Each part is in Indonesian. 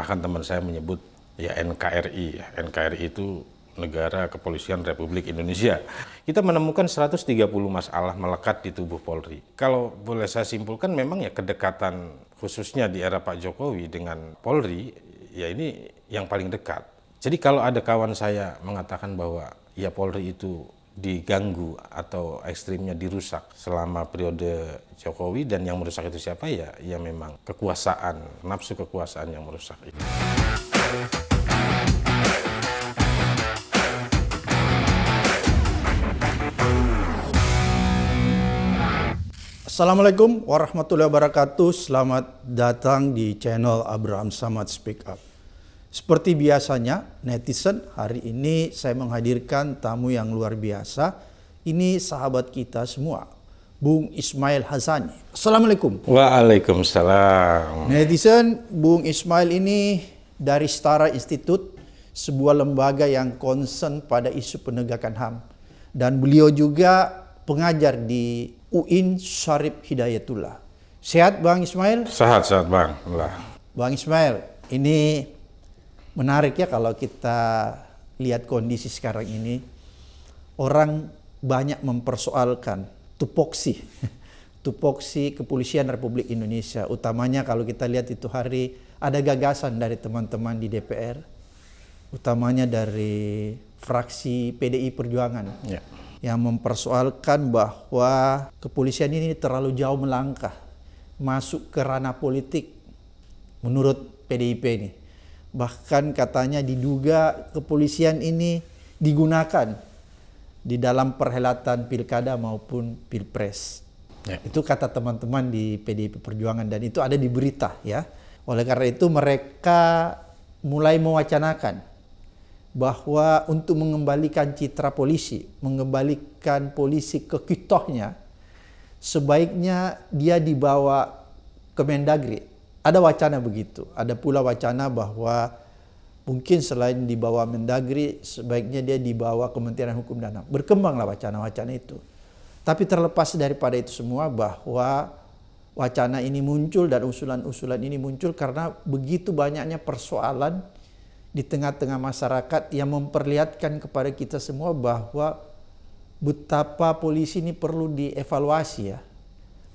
bahkan teman saya menyebut ya NKRI. NKRI itu Negara Kepolisian Republik Indonesia. Kita menemukan 130 masalah melekat di tubuh Polri. Kalau boleh saya simpulkan, memang ya kedekatan khususnya di era Pak Jokowi dengan Polri, ya ini yang paling dekat. Jadi kalau ada kawan saya mengatakan bahwa ya Polri itu diganggu atau ekstrimnya dirusak selama periode Jokowi, dan yang merusak itu siapa, ya memang kekuasaan, nafsu kekuasaan yang merusak itu. Assalamualaikum warahmatullahi wabarakatuh. Selamat datang di channel Abraham Samad Speak Up. Seperti biasanya, netizen, hari ini saya menghadirkan tamu yang luar biasa. Ini sahabat kita semua, Bung Ismail Hazani. Assalamualaikum. Waalaikumsalam. Netizen, Bung Ismail ini dari Setara Institute, sebuah lembaga yang concern pada isu penegakan HAM. Dan beliau juga pengajar di UIN Syarif Hidayatullah. Sehat Bang Ismail? Sehat Bang. Bang Ismail, ini menarik ya kalau kita lihat kondisi sekarang ini. Orang banyak mempersoalkan tupoksi Kepolisian Republik Indonesia. Utamanya kalau kita lihat itu hari ada gagasan dari teman-teman di DPR. Utamanya dari fraksi PDI Perjuangan. Ya. Yang mempersoalkan bahwa kepolisian ini terlalu jauh melangkah masuk ke ranah politik menurut PDIP ini. Bahkan katanya diduga kepolisian ini digunakan di dalam perhelatan pilkada maupun pilpres. Ya. Itu kata teman-teman di PDIP Perjuangan dan itu ada di berita ya. Oleh karena itu mereka mulai mewacanakan bahwa untuk mengembalikan citra polisi, mengembalikan polisi ke kitohnya, sebaiknya dia dibawa ke Mendagri. Ada wacana begitu. Ada pula wacana bahwa mungkin selain dibawa Mendagri, sebaiknya dia dibawa Kementerian Hukum dan HAM. Berkembanglah wacana-wacana itu. Tapi terlepas daripada itu semua, bahwa wacana ini muncul dan usulan-usulan ini muncul karena begitu banyaknya persoalan di tengah-tengah masyarakat yang memperlihatkan kepada kita semua bahwa betapa polisi ini perlu dievaluasi ya.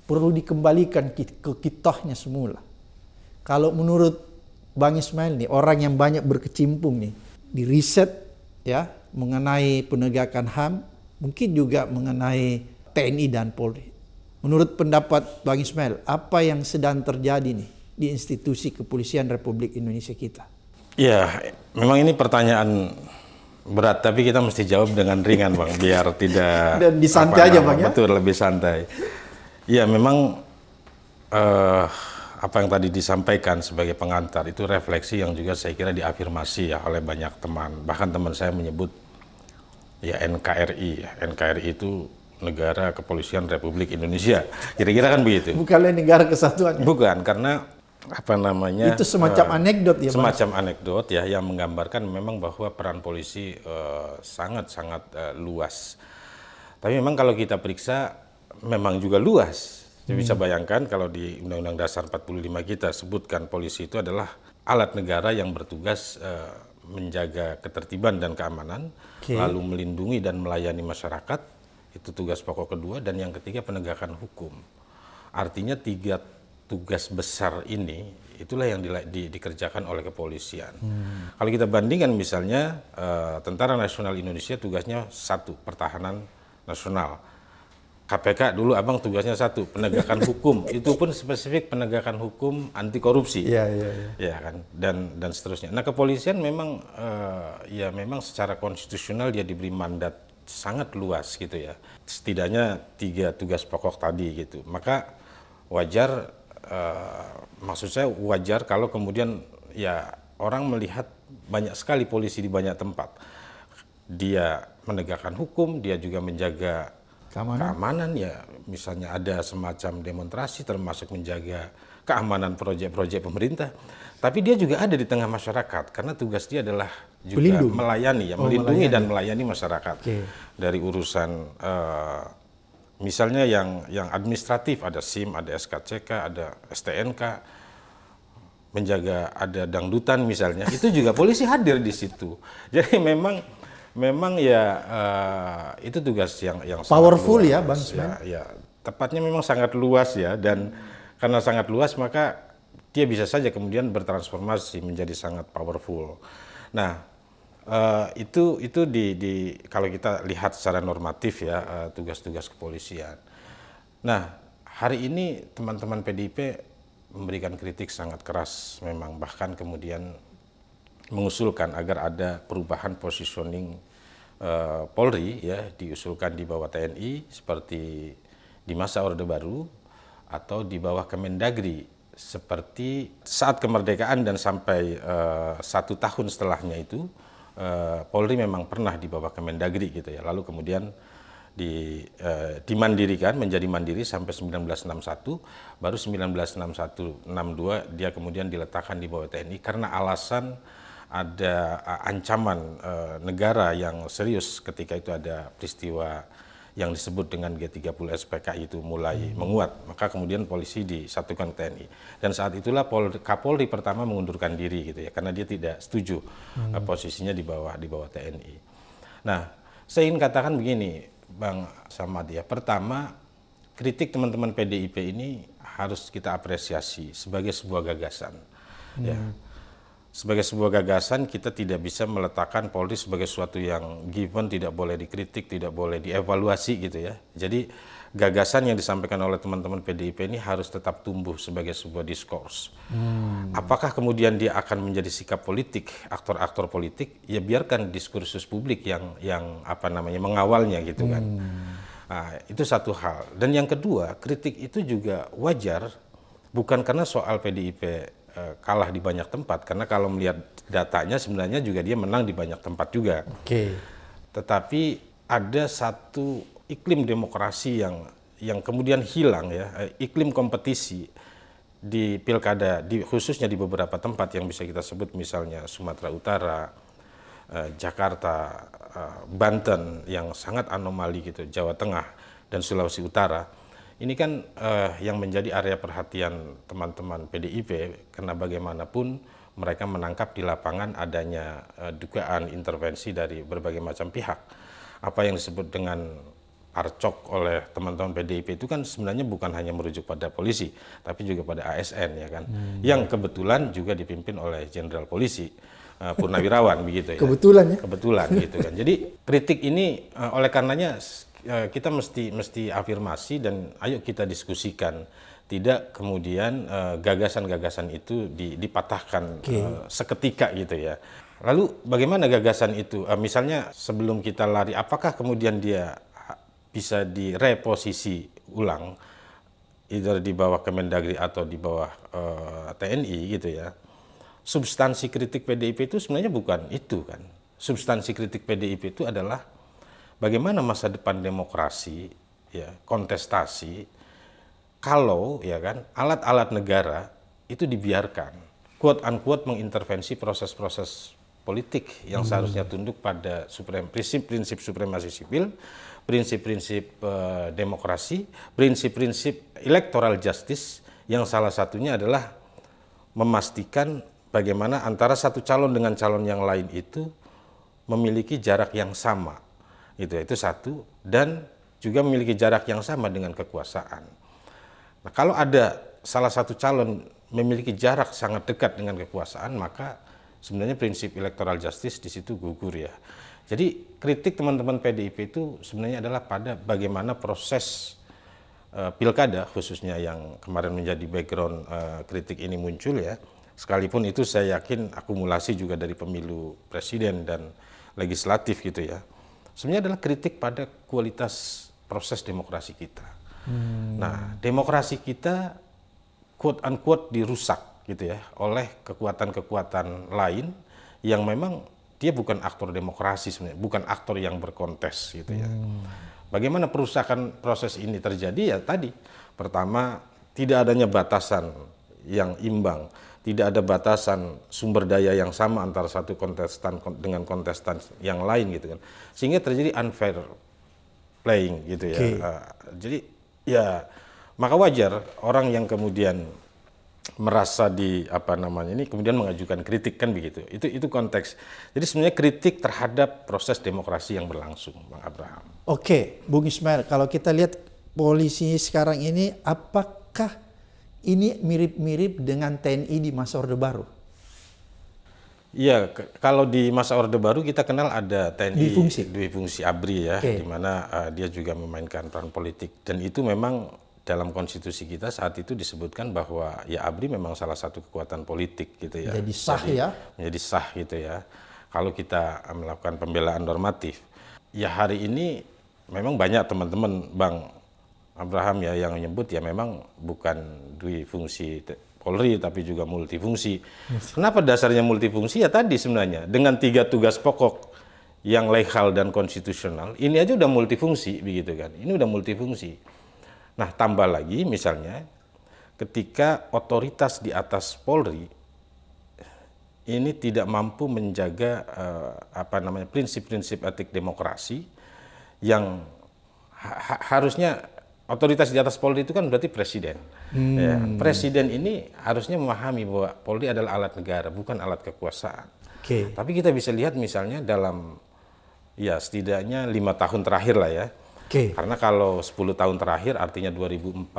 Perlu dikembalikan ke kitohnya semula. Kalau menurut Bang Ismail nih, orang yang banyak berkecimpung nih di riset ya mengenai penegakan HAM, mungkin juga mengenai TNI dan Polri. Menurut pendapat Bang Ismail, apa yang sedang terjadi nih di institusi kepolisian Republik Indonesia kita? Ya, memang ini pertanyaan berat, tapi kita mesti jawab dengan ringan Bang, biar tidak... Dan disantai aja Bang ya? Betul, lebih santai. Ya, memang apa yang tadi disampaikan sebagai pengantar itu refleksi yang juga saya kira diafirmasi ya oleh banyak teman. Bahkan teman saya menyebut ya NKRI. NKRI itu Negara Kepolisian Republik Indonesia. Kira-kira kan begitu. Bukanlah negara kesatuan. Bukan, karena apa namanya, itu semacam anekdot ya, semacam anekdot ya yang menggambarkan memang bahwa peran polisi sangat-sangat luas. Tapi memang kalau kita periksa memang juga luas. Jadi bisa bayangkan kalau di Undang-Undang Dasar 45 kita sebutkan polisi itu adalah alat negara yang bertugas menjaga ketertiban dan keamanan, lalu melindungi dan melayani masyarakat, itu tugas pokok kedua, dan yang ketiga penegakan hukum. Artinya tiga tugas besar ini itulah yang dikerjakan oleh kepolisian. Kalau kita bandingkan misalnya Tentara Nasional Indonesia tugasnya satu, pertahanan nasional. KPK dulu Abang tugasnya satu, penegakan hukum. Itu pun spesifik penegakan hukum anti korupsi. Ya kan, dan seterusnya. Nah, kepolisian memang ya memang secara konstitusional dia diberi mandat sangat luas gitu ya. Setidaknya 3 tugas pokok tadi gitu. Maka wajar, maksud saya wajar kalau kemudian ya orang melihat banyak sekali polisi di banyak tempat. Dia menegakkan hukum, dia juga menjaga keamanan ya, misalnya ada semacam demonstrasi termasuk menjaga keamanan proyek-proyek pemerintah. Tapi dia juga ada di tengah masyarakat karena tugas dia adalah juga melayani ya, melindungi dan melayani masyarakat. Dari urusan misalnya yang administratif, ada SIM, ada SKCK, ada STNK, menjaga ada dangdutan misalnya, itu juga polisi hadir di situ. Jadi memang ya itu tugas yang Powerful sangat ya, luas. Bang Ismail? Ya, tepatnya memang sangat luas ya, dan karena sangat luas maka dia bisa saja kemudian bertransformasi menjadi sangat powerful. Nah, itu kalau kita lihat secara normatif ya, tugas-tugas kepolisian. Nah, hari ini teman-teman PDIP memberikan kritik sangat keras memang, bahkan kemudian mengusulkan agar ada perubahan positioning Polri ya, diusulkan di bawah TNI seperti di masa Orde Baru atau di bawah Kemendagri seperti saat kemerdekaan dan sampai 1 tahun setelahnya itu Polri memang pernah di bawah Kemendagri gitu ya, lalu kemudian dimandirikan menjadi mandiri sampai 1961, baru 1961-62 dia kemudian diletakkan di bawah TNI karena alasan ada ancaman negara yang serius. Ketika itu ada peristiwa yang disebut dengan G30 SPKI itu mulai menguat, maka kemudian polisi disatukan ke TNI. Dan saat itulah Kapolri pertama mengundurkan diri gitu ya, karena dia tidak setuju posisinya di bawah TNI. Nah, saya ingin katakan begini, Bang Samad ya. Pertama, kritik teman-teman PDIP ini harus kita apresiasi sebagai sebuah gagasan. Ya. Sebagai sebuah gagasan, kita tidak bisa meletakkan Polri sebagai sesuatu yang given, tidak boleh dikritik, tidak boleh dievaluasi gitu ya. Jadi gagasan yang disampaikan oleh teman-teman PDIP ini harus tetap tumbuh sebagai sebuah diskurs. Apakah kemudian dia akan menjadi sikap politik, aktor-aktor politik? Ya biarkan diskursus publik yang mengawalnya gitu kan. Nah, itu satu hal. Dan yang kedua, kritik itu juga wajar, bukan karena soal PDIP kalah di banyak tempat, karena kalau melihat datanya sebenarnya juga dia menang di banyak tempat juga. Tetapi ada satu iklim demokrasi yang kemudian hilang ya, iklim kompetisi di pilkada, khususnya di beberapa tempat yang bisa kita sebut misalnya Sumatera Utara, Jakarta, Banten yang sangat anomali gitu, Jawa Tengah dan Sulawesi Utara. Ini kan yang menjadi area perhatian teman-teman PDIP, karena bagaimanapun mereka menangkap di lapangan adanya dugaan intervensi dari berbagai macam pihak. Apa yang disebut dengan arcok oleh teman-teman PDIP itu kan sebenarnya bukan hanya merujuk pada polisi, tapi juga pada ASN ya kan, yang kebetulan juga dipimpin oleh Jenderal Polisi Purnawirawan begitu ya. Kebetulan ya. Kebetulan gitu kan. Jadi kritik ini oleh karenanya kita mesti afirmasi dan ayo kita diskusikan, tidak kemudian gagasan-gagasan itu dipatahkan seketika gitu ya. Lalu bagaimana gagasan itu? Misalnya sebelum kita lari, apakah kemudian dia bisa direposisi ulang, either di bawah Kemendagri atau di bawah TNI gitu ya? Substansi kritik PDIP itu sebenarnya bukan itu kan. Substansi kritik PDIP itu adalah bagaimana masa depan demokrasi, ya, kontestasi, kalau ya kan alat-alat negara itu dibiarkan, quote unquote mengintervensi proses-proses politik yang seharusnya tunduk pada prinsip-prinsip supremasi sipil, prinsip-prinsip demokrasi, prinsip-prinsip electoral justice, yang salah satunya adalah memastikan bagaimana antara satu calon dengan calon yang lain itu memiliki jarak yang sama. Itu satu, dan juga memiliki jarak yang sama dengan kekuasaan. Nah, kalau ada salah satu calon memiliki jarak sangat dekat dengan kekuasaan, maka sebenarnya prinsip electoral justice di situ gugur ya. Jadi kritik teman-teman PDIP itu sebenarnya adalah pada bagaimana proses pilkada khususnya yang kemarin menjadi background kritik ini muncul ya. Sekalipun itu saya yakin akumulasi juga dari pemilu presiden dan legislatif gitu ya. Sebenarnya adalah kritik pada kualitas proses demokrasi kita. Nah, demokrasi kita quote unquote dirusak gitu ya oleh kekuatan-kekuatan lain yang memang dia bukan aktor demokrasi sebenarnya, bukan aktor yang berkontes gitu ya. Bagaimana perusakan proses ini terjadi? Ya tadi, pertama tidak adanya batasan yang imbang, tidak ada batasan sumber daya yang sama antara satu kontestan dengan kontestan yang lain gitu kan, sehingga terjadi unfair playing gitu ya. Jadi ya maka wajar orang yang kemudian merasa ini kemudian mengajukan kritik kan begitu. Itu konteks. Jadi sebenarnya kritik terhadap proses demokrasi yang berlangsung, Bang Abraham. Oke, Bung Ismail, kalau kita lihat polisi sekarang ini, apakah ini mirip-mirip dengan TNI di masa Orde Baru? Iya, kalau di masa Orde Baru kita kenal ada TNI Dwi Fungsi ABRI ya, di mana dia juga memainkan peran politik, dan itu memang dalam konstitusi kita saat itu disebutkan bahwa ya ABRI memang salah satu kekuatan politik gitu ya. Jadi sah ya? Menjadi sah gitu ya. Kalau kita melakukan pembelaan normatif, ya hari ini memang banyak teman-teman Bang Abraham ya yang menyebut ya memang bukan Dwi Fungsi Polri tapi juga multifungsi. Kenapa dasarnya multifungsi? Ya tadi sebenarnya dengan 3 tugas pokok yang legal dan konstitusional, ini aja udah multifungsi begitu kan. Ini udah multifungsi. Nah, tambah lagi misalnya ketika otoritas di atas Polri ini tidak mampu menjaga prinsip-prinsip etik demokrasi yang harusnya otoritas di atas Polri itu kan berarti presiden. Ya, presiden ini harusnya memahami bahwa Polri adalah alat negara, bukan alat kekuasaan. Tapi kita bisa lihat misalnya dalam ya setidaknya 5 tahun terakhir lah ya. Karena kalau 10 tahun terakhir artinya 2014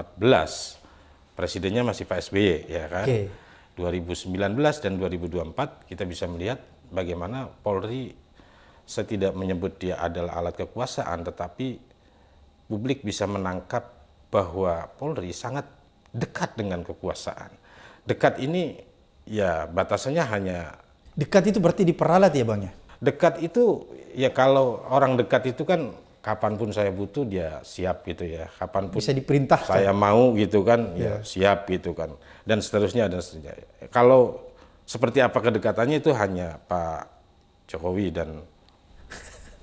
presidennya masih Pak SBY ya kan. 2019 dan 2024 kita bisa melihat bagaimana Polri saya tidak menyebut dia adalah alat kekuasaan, tetapi publik bisa menangkap bahwa Polri sangat dekat dengan kekuasaan. Dekat ini ya batasannya hanya... Dekat itu berarti diperalat ya Bang ya? Dekat itu ya kalau orang dekat itu kan kapanpun saya butuh dia siap gitu ya. Kapanpun bisa diperintahkan. Saya mau gitu kan ya siap gitu kan. Dan seterusnya dan seterusnya. Kalau seperti apa kedekatannya itu hanya Pak Jokowi dan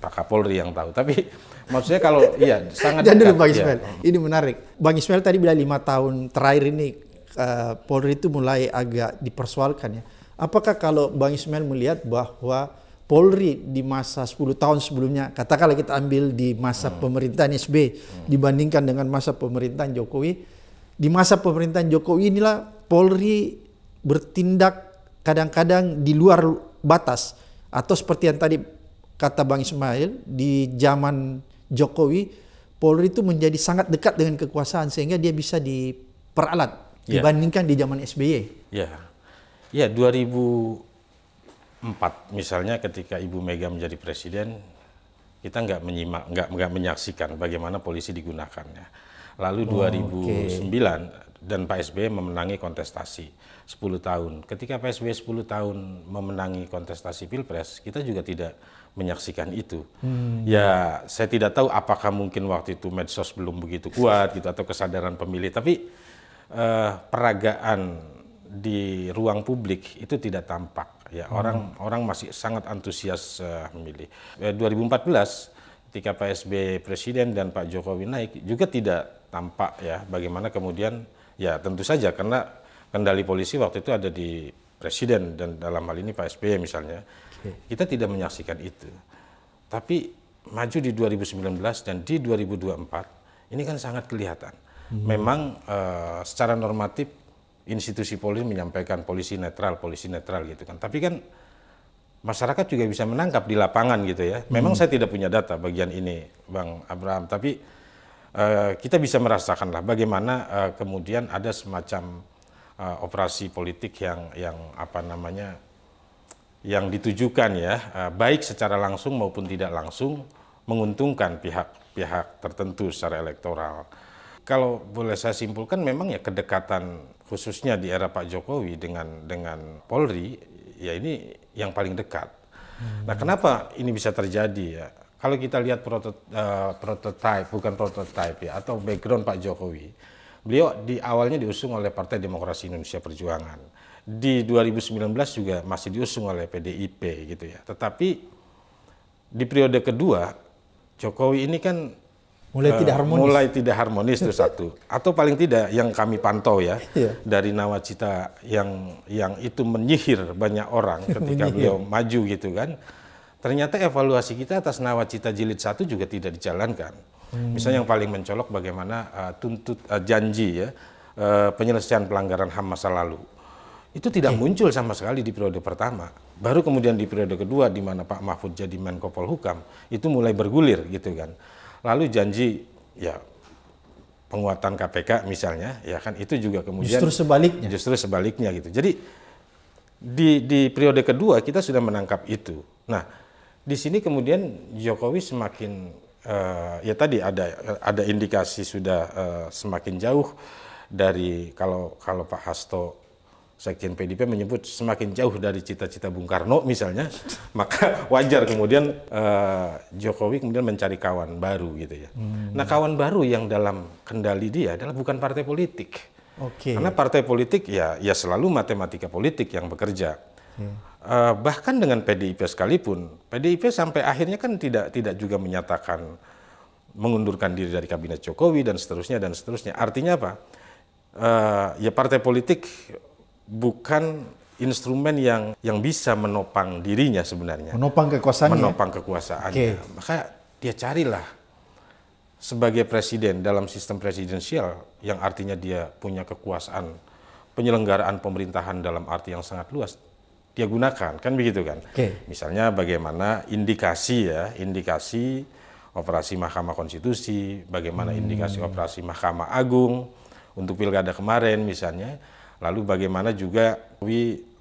Pak Kapolri yang tahu. Tapi maksudnya kalau iya sangat Jangan dekat. dulu Bang Ismail, ini menarik. Bang Ismail tadi bilang 5 tahun terakhir ini Polri itu mulai agak dipersoalkan ya. Apakah kalau Bang Ismail melihat bahwa Polri di masa 10 tahun sebelumnya, katakanlah kita ambil di masa pemerintahan SBY dibandingkan dengan masa pemerintahan Jokowi, di masa pemerintahan Jokowi inilah Polri bertindak kadang-kadang di luar batas, atau seperti yang tadi kata Bang Ismail, di zaman Jokowi Polri itu menjadi sangat dekat dengan kekuasaan sehingga dia bisa diperalat dibandingkan di zaman SBY. Ya 2004 misalnya ketika Ibu Mega menjadi presiden, kita nggak menyaksikan bagaimana polisi digunakannya. Lalu 2009 dan Pak SBY memenangi kontestasi 10 tahun. Ketika Pak SBY 10 tahun memenangi kontestasi Pilpres, kita juga tidak menyaksikan itu. Ya saya tidak tahu apakah mungkin waktu itu medsos belum begitu kuat gitu atau kesadaran pemilih, tapi peragaan di ruang publik itu tidak tampak ya. Orang masih sangat antusias memilih. 2014 ketika Pak SBY presiden dan Pak Jokowi naik juga tidak tampak ya bagaimana kemudian ya tentu saja karena kendali polisi waktu itu ada di presiden dan dalam hal ini Pak SBY misalnya. Kita tidak menyaksikan itu. Tapi maju di 2019 dan di 2024 ini kan sangat kelihatan. Memang secara normatif institusi Polri menyampaikan polisi netral gitu kan. Tapi kan masyarakat juga bisa menangkap di lapangan gitu ya. Memang saya tidak punya data bagian ini Bang Abraham, tapi kita bisa merasakan lah bagaimana kemudian ada semacam operasi politik yang ditujukan ya, baik secara langsung maupun tidak langsung menguntungkan pihak tertentu secara elektoral. Kalau boleh saya simpulkan memang ya kedekatan khususnya di era Pak Jokowi dengan Polri ya ini yang paling dekat. Nah, kenapa ini bisa terjadi ya? Kalau kita lihat prototype ya atau background Pak Jokowi, beliau awalnya diusung oleh Partai Demokrasi Indonesia Perjuangan. Di 2019 juga masih diusung oleh PDIP gitu ya. Tetapi di periode kedua Jokowi ini kan mulai tidak harmonis itu satu. Atau paling tidak yang kami pantau ya dari nawacita yang itu menyihir banyak orang ketika beliau maju gitu kan. Ternyata evaluasi kita atas nawacita jilid 1 juga tidak dijalankan. Misalnya yang paling mencolok bagaimana janji ya penyelesaian pelanggaran HAM masa lalu. Itu tidak muncul sama sekali di periode pertama. Baru kemudian di periode kedua di mana Pak Mahfud jadi Menko Polhukam, itu mulai bergulir gitu kan. Lalu janji ya penguatan KPK misalnya, ya kan itu juga kemudian justru sebaliknya gitu. Jadi di periode kedua kita sudah menangkap itu. Nah, di sini kemudian Jokowi semakin ya tadi ada indikasi sudah semakin jauh dari kalau Pak Hasto Sekjen PDIP menyebut semakin jauh dari cita-cita Bung Karno misalnya, maka wajar kemudian Jokowi kemudian mencari kawan baru gitu ya. Nah, kawan baru yang dalam kendali dia adalah bukan partai politik. Karena partai politik ya selalu matematika politik yang bekerja. Bahkan dengan PDIP sekalipun, PDIP sampai akhirnya kan tidak juga menyatakan mengundurkan diri dari kabinet Jokowi dan seterusnya dan seterusnya. Artinya apa? Ya partai politik bukan instrumen yang bisa menopang dirinya sebenarnya. Menopang kekuasaannya. Menopang kekuasaannya. Maka dia carilah sebagai presiden dalam sistem presidensial yang artinya dia punya kekuasaan penyelenggaraan pemerintahan dalam arti yang sangat luas. Dia gunakan, kan begitu kan? Misalnya bagaimana indikasi operasi Mahkamah Konstitusi, bagaimana indikasi operasi Mahkamah Agung untuk pilkada kemarin misalnya. Lalu bagaimana juga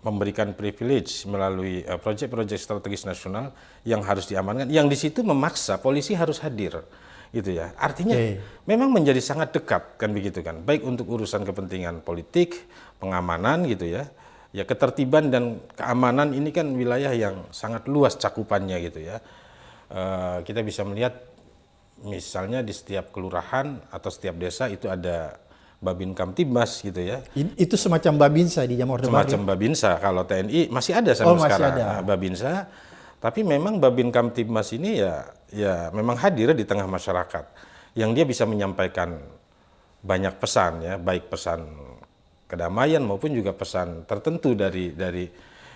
memberikan privilege melalui proyek-proyek strategis nasional yang harus diamankan, yang di situ memaksa polisi harus hadir, gitu ya. Artinya memang menjadi sangat dekat, kan begitu kan. Baik untuk urusan kepentingan politik, pengamanan, gitu ya. Ya ketertiban dan keamanan ini kan wilayah yang sangat luas cakupannya, gitu ya. Kita bisa melihat misalnya di setiap kelurahan atau setiap desa itu ada Babin Kamtibmas gitu ya. Itu semacam Babinsa di Jamur Orde Baru. Semacam Babinsa. Kalau TNI masih ada sampai sekarang. Ada. Babinsa. Tapi memang Babin Kamtibmas ini ya memang hadir di tengah masyarakat. Yang dia bisa menyampaikan banyak pesan ya, baik pesan kedamaian maupun juga pesan tertentu dari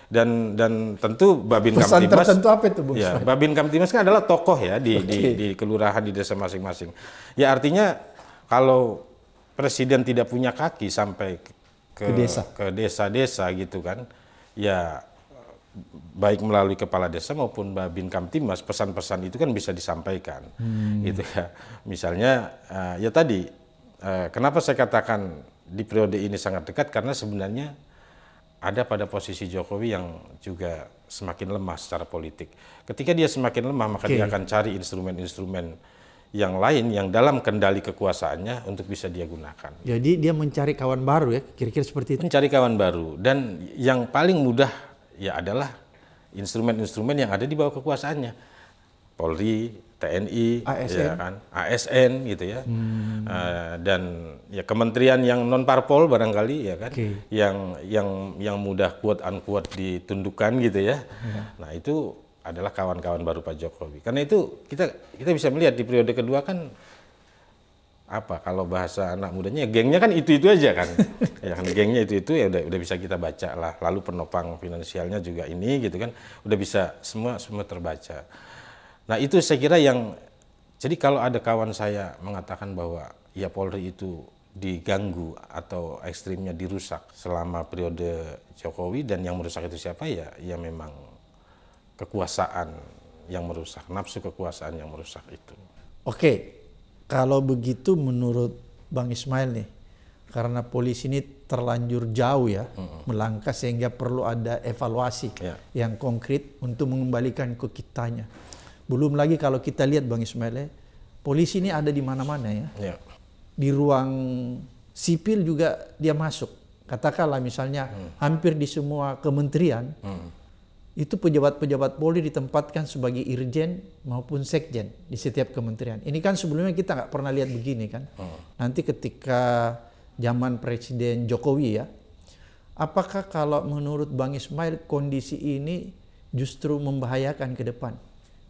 dan tentu Babin Kamtibmas. Pesan tertentu apa itu, Bung? Ya, Babin Kamtibmas kan adalah tokoh ya di kelurahan, di desa masing-masing. Ya artinya kalau Presiden tidak punya kaki sampai ke desa-desa gitu kan, ya baik melalui kepala desa maupun Babin Kamtibmas, pesan-pesan itu kan bisa disampaikan, gitu ya. Misalnya ya tadi, kenapa saya katakan di periode ini sangat dekat, karena sebenarnya ada pada posisi Jokowi yang juga semakin lemah secara politik. Ketika dia semakin lemah, maka dia akan cari instrumen-instrumen yang lain yang dalam kendali kekuasaannya untuk bisa dia gunakan. Jadi dia mencari kawan baru ya, kira-kira seperti itu? Mencari kawan baru, dan yang paling mudah ya adalah instrumen-instrumen yang ada di bawah kekuasaannya. Polri, TNI, ASN, ya kan? ASN gitu ya. Dan ya kementerian yang non parpol barangkali ya kan, yang mudah quote unquote ditundukkan gitu ya. Nah itu adalah kawan-kawan baru Pak Jokowi. Karena itu kita bisa melihat di periode kedua kan apa kalau bahasa anak mudanya gengnya kan itu aja kan. Ya kan gengnya itu ya udah bisa kita baca lah. Lalu penopang finansialnya juga ini gitu kan. Udah bisa semua terbaca. Nah, itu saya kira yang jadi kalau ada kawan saya mengatakan bahwa ya Polri itu diganggu atau ekstrimnya dirusak selama periode Jokowi dan yang merusak itu siapa ya memang kekuasaan yang merusak, nafsu kekuasaan yang merusak itu. Oke, kalau begitu menurut Bang Ismail nih, karena polisi ini terlanjur jauh ya, melangkah sehingga perlu ada evaluasi yang konkret untuk mengembalikan ke kitanya. Belum lagi kalau kita lihat Bang Ismail ya, polisi ini ada di mana-mana ya. Di ruang sipil juga dia masuk. Katakanlah misalnya hampir di semua kementerian, itu pejabat-pejabat Polri ditempatkan sebagai irjen maupun sekjen di setiap kementerian. Ini kan sebelumnya kita nggak pernah lihat begini kan. Nanti ketika zaman Presiden Jokowi ya, apakah kalau menurut Bang Ismail kondisi ini justru membahayakan ke depan?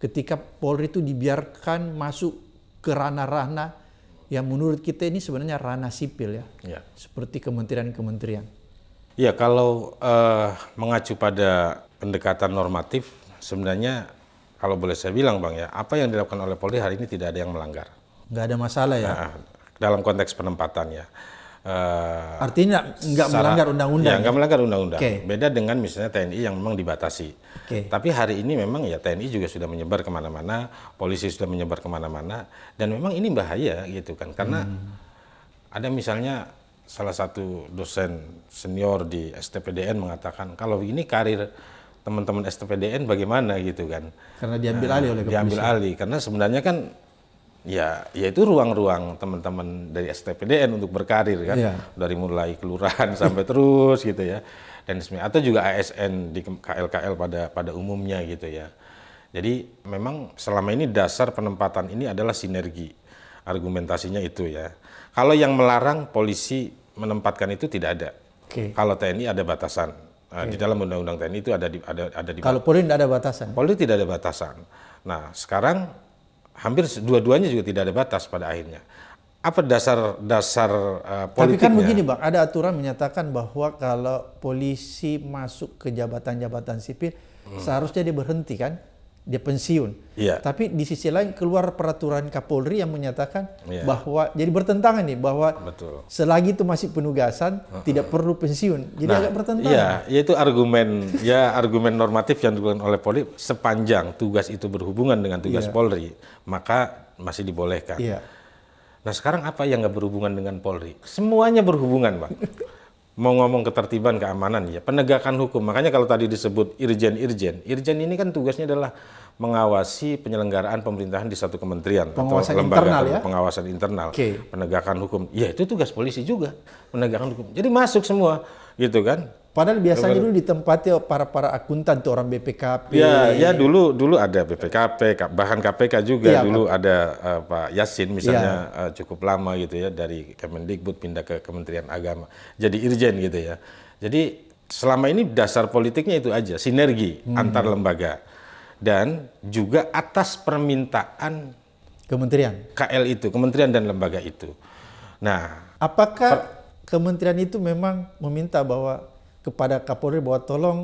Ketika Polri itu dibiarkan masuk ke ranah-ranah yang menurut kita ini sebenarnya ranah sipil ya. Seperti kementerian-kementerian. Ya kalau mengacu pada pendekatan normatif, sebenarnya kalau boleh saya bilang Bang ya, apa yang dilakukan oleh Polri hari ini tidak ada yang melanggar. Nggak ada masalah ya? Nah, dalam konteks penempatan ya. Artinya nggak melanggar undang-undang. Ya, nggak melanggar undang-undang. Oke. Beda dengan misalnya TNI yang memang dibatasi. Oke. Tapi hari ini memang ya TNI juga sudah menyebar kemana-mana, polisi sudah menyebar kemana-mana, dan memang ini bahaya gitu kan, karena ada misalnya salah satu dosen senior di STPDN mengatakan kalau ini karir teman-teman STPDN bagaimana gitu kan? Karena diambil alih oleh kepolisian. Diambil alih karena sebenarnya kan ya itu ruang-ruang teman-teman dari STPDN untuk berkarir kan, Iya. dari mulai kelurahan sampai terus gitu ya, dan atau juga ASN di KL-KL pada umumnya gitu ya. Jadi memang selama ini dasar penempatan ini adalah sinergi, argumentasinya itu ya. Kalau yang melarang polisi menempatkan itu tidak ada. Oke. Kalau TNI ada batasan. Di dalam undang-undang TNI itu ada di Kalau Polri tidak ada batasan. Polri tidak ada batasan. Nah, sekarang hampir dua-duanya juga tidak ada batas pada akhirnya. Apa dasar Tapi politiknya? kan begini Bang, ada aturan menyatakan bahwa kalau polisi masuk ke jabatan-jabatan sipil, seharusnya dia berhenti kan? Dia pensiun. Iya. Tapi di sisi lain keluar peraturan Kapolri yang menyatakan Iya. bahwa, jadi bertentangan nih, bahwa Betul. selagi itu masih penugasan, tidak perlu pensiun. Jadi agak bertentangan. Iya, yaitu argumen normatif yang digunakan oleh Polri, sepanjang tugas itu berhubungan dengan tugas Polri, maka masih dibolehkan. Iya. Nah sekarang apa yang nggak berhubungan dengan Polri? Semuanya berhubungan, Bang. Mau ngomong ketertiban, keamanan, ya penegakan hukum. Makanya kalau tadi disebut Irjen ini kan tugasnya adalah mengawasi penyelenggaraan pemerintahan di satu kementerian Pengawasan atau lembaga internal ya? pengawasan internal, Oke. penegakan hukum. Ya itu tugas polisi juga, penegakan hukum. Jadi masuk semua, gitu kan? Padahal biasanya dulu ditempati para akuntan tuh, orang BPKP. Ya dulu ada BPKP, bahkan KPK juga Iya, dulu ada Pak Yasin misalnya cukup lama gitu ya, dari Kemendikbud pindah ke Kementerian Agama jadi Irjen gitu ya. Jadi selama ini dasar politiknya itu aja, sinergi antar lembaga dan juga atas permintaan Kementerian. KL itu, kementerian dan lembaga itu. Nah, Apakah kementerian itu memang meminta bahwa kepada Kapolri bahwa tolong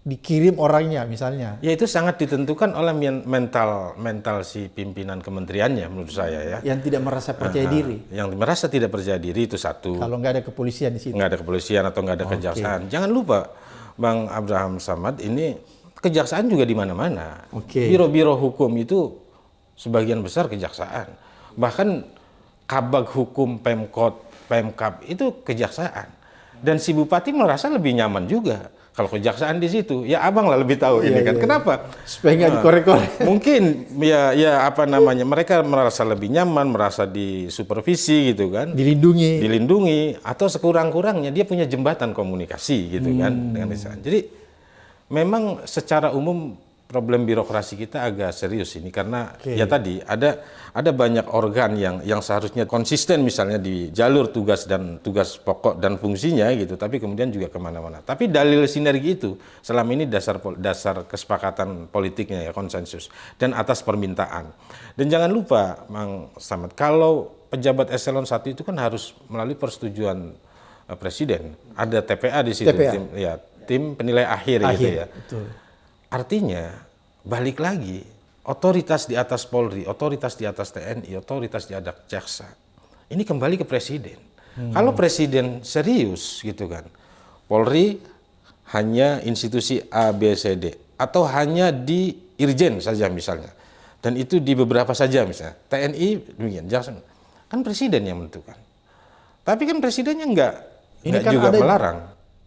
dikirim orangnya misalnya? ya itu sangat ditentukan oleh mental si pimpinan kementeriannya menurut saya ya. Yang tidak merasa percaya diri. Yang merasa tidak percaya diri itu satu. Kalau nggak ada kepolisian di situ. Nggak ada kepolisian atau nggak ada kejaksaan. Jangan lupa, Bang Abraham Samad, ini kejaksaan juga di mana-mana. Oke. Biro-biro hukum itu sebagian besar kejaksaan. Bahkan kabag hukum Pemkot, Pemkab itu kejaksaan. Dan si bupati merasa lebih nyaman juga kalau kejaksaan di situ. Ya abang lah lebih tahu ini kan. Kenapa? Supaya nggak dikorek-korek. Mungkin ya apa namanya, mereka merasa lebih nyaman, merasa disupervisi gitu kan. Dilindungi atau sekurang-kurangnya dia punya jembatan komunikasi gitu kan dengan desa. Jadi memang secara umum problem birokrasi kita agak serius ini karena ya tadi ada banyak organ yang seharusnya konsisten misalnya di jalur tugas pokok dan fungsinya gitu, tapi kemudian juga kemana-mana. Tapi dalil sinergi itu selama ini dasar kesepakatan politiknya ya, konsensus dan atas permintaan. Dan jangan lupa Mang Samad, kalau pejabat eselon 1 itu kan harus melalui persetujuan presiden. Ada TPA di situ, tim penilai akhir gitu ya. Betul. Artinya, balik lagi, otoritas di atas Polri, otoritas di atas TNI, otoritas di atas jaksa, ini kembali ke presiden. Kalau presiden serius gitu kan, Polri hanya institusi A, B, C, D, atau hanya di Irjen saja misalnya, dan itu di beberapa saja misalnya, TNI demikian, jaksa, kan presiden yang menentukan. Tapi kan presidennya nggak kan juga melarang.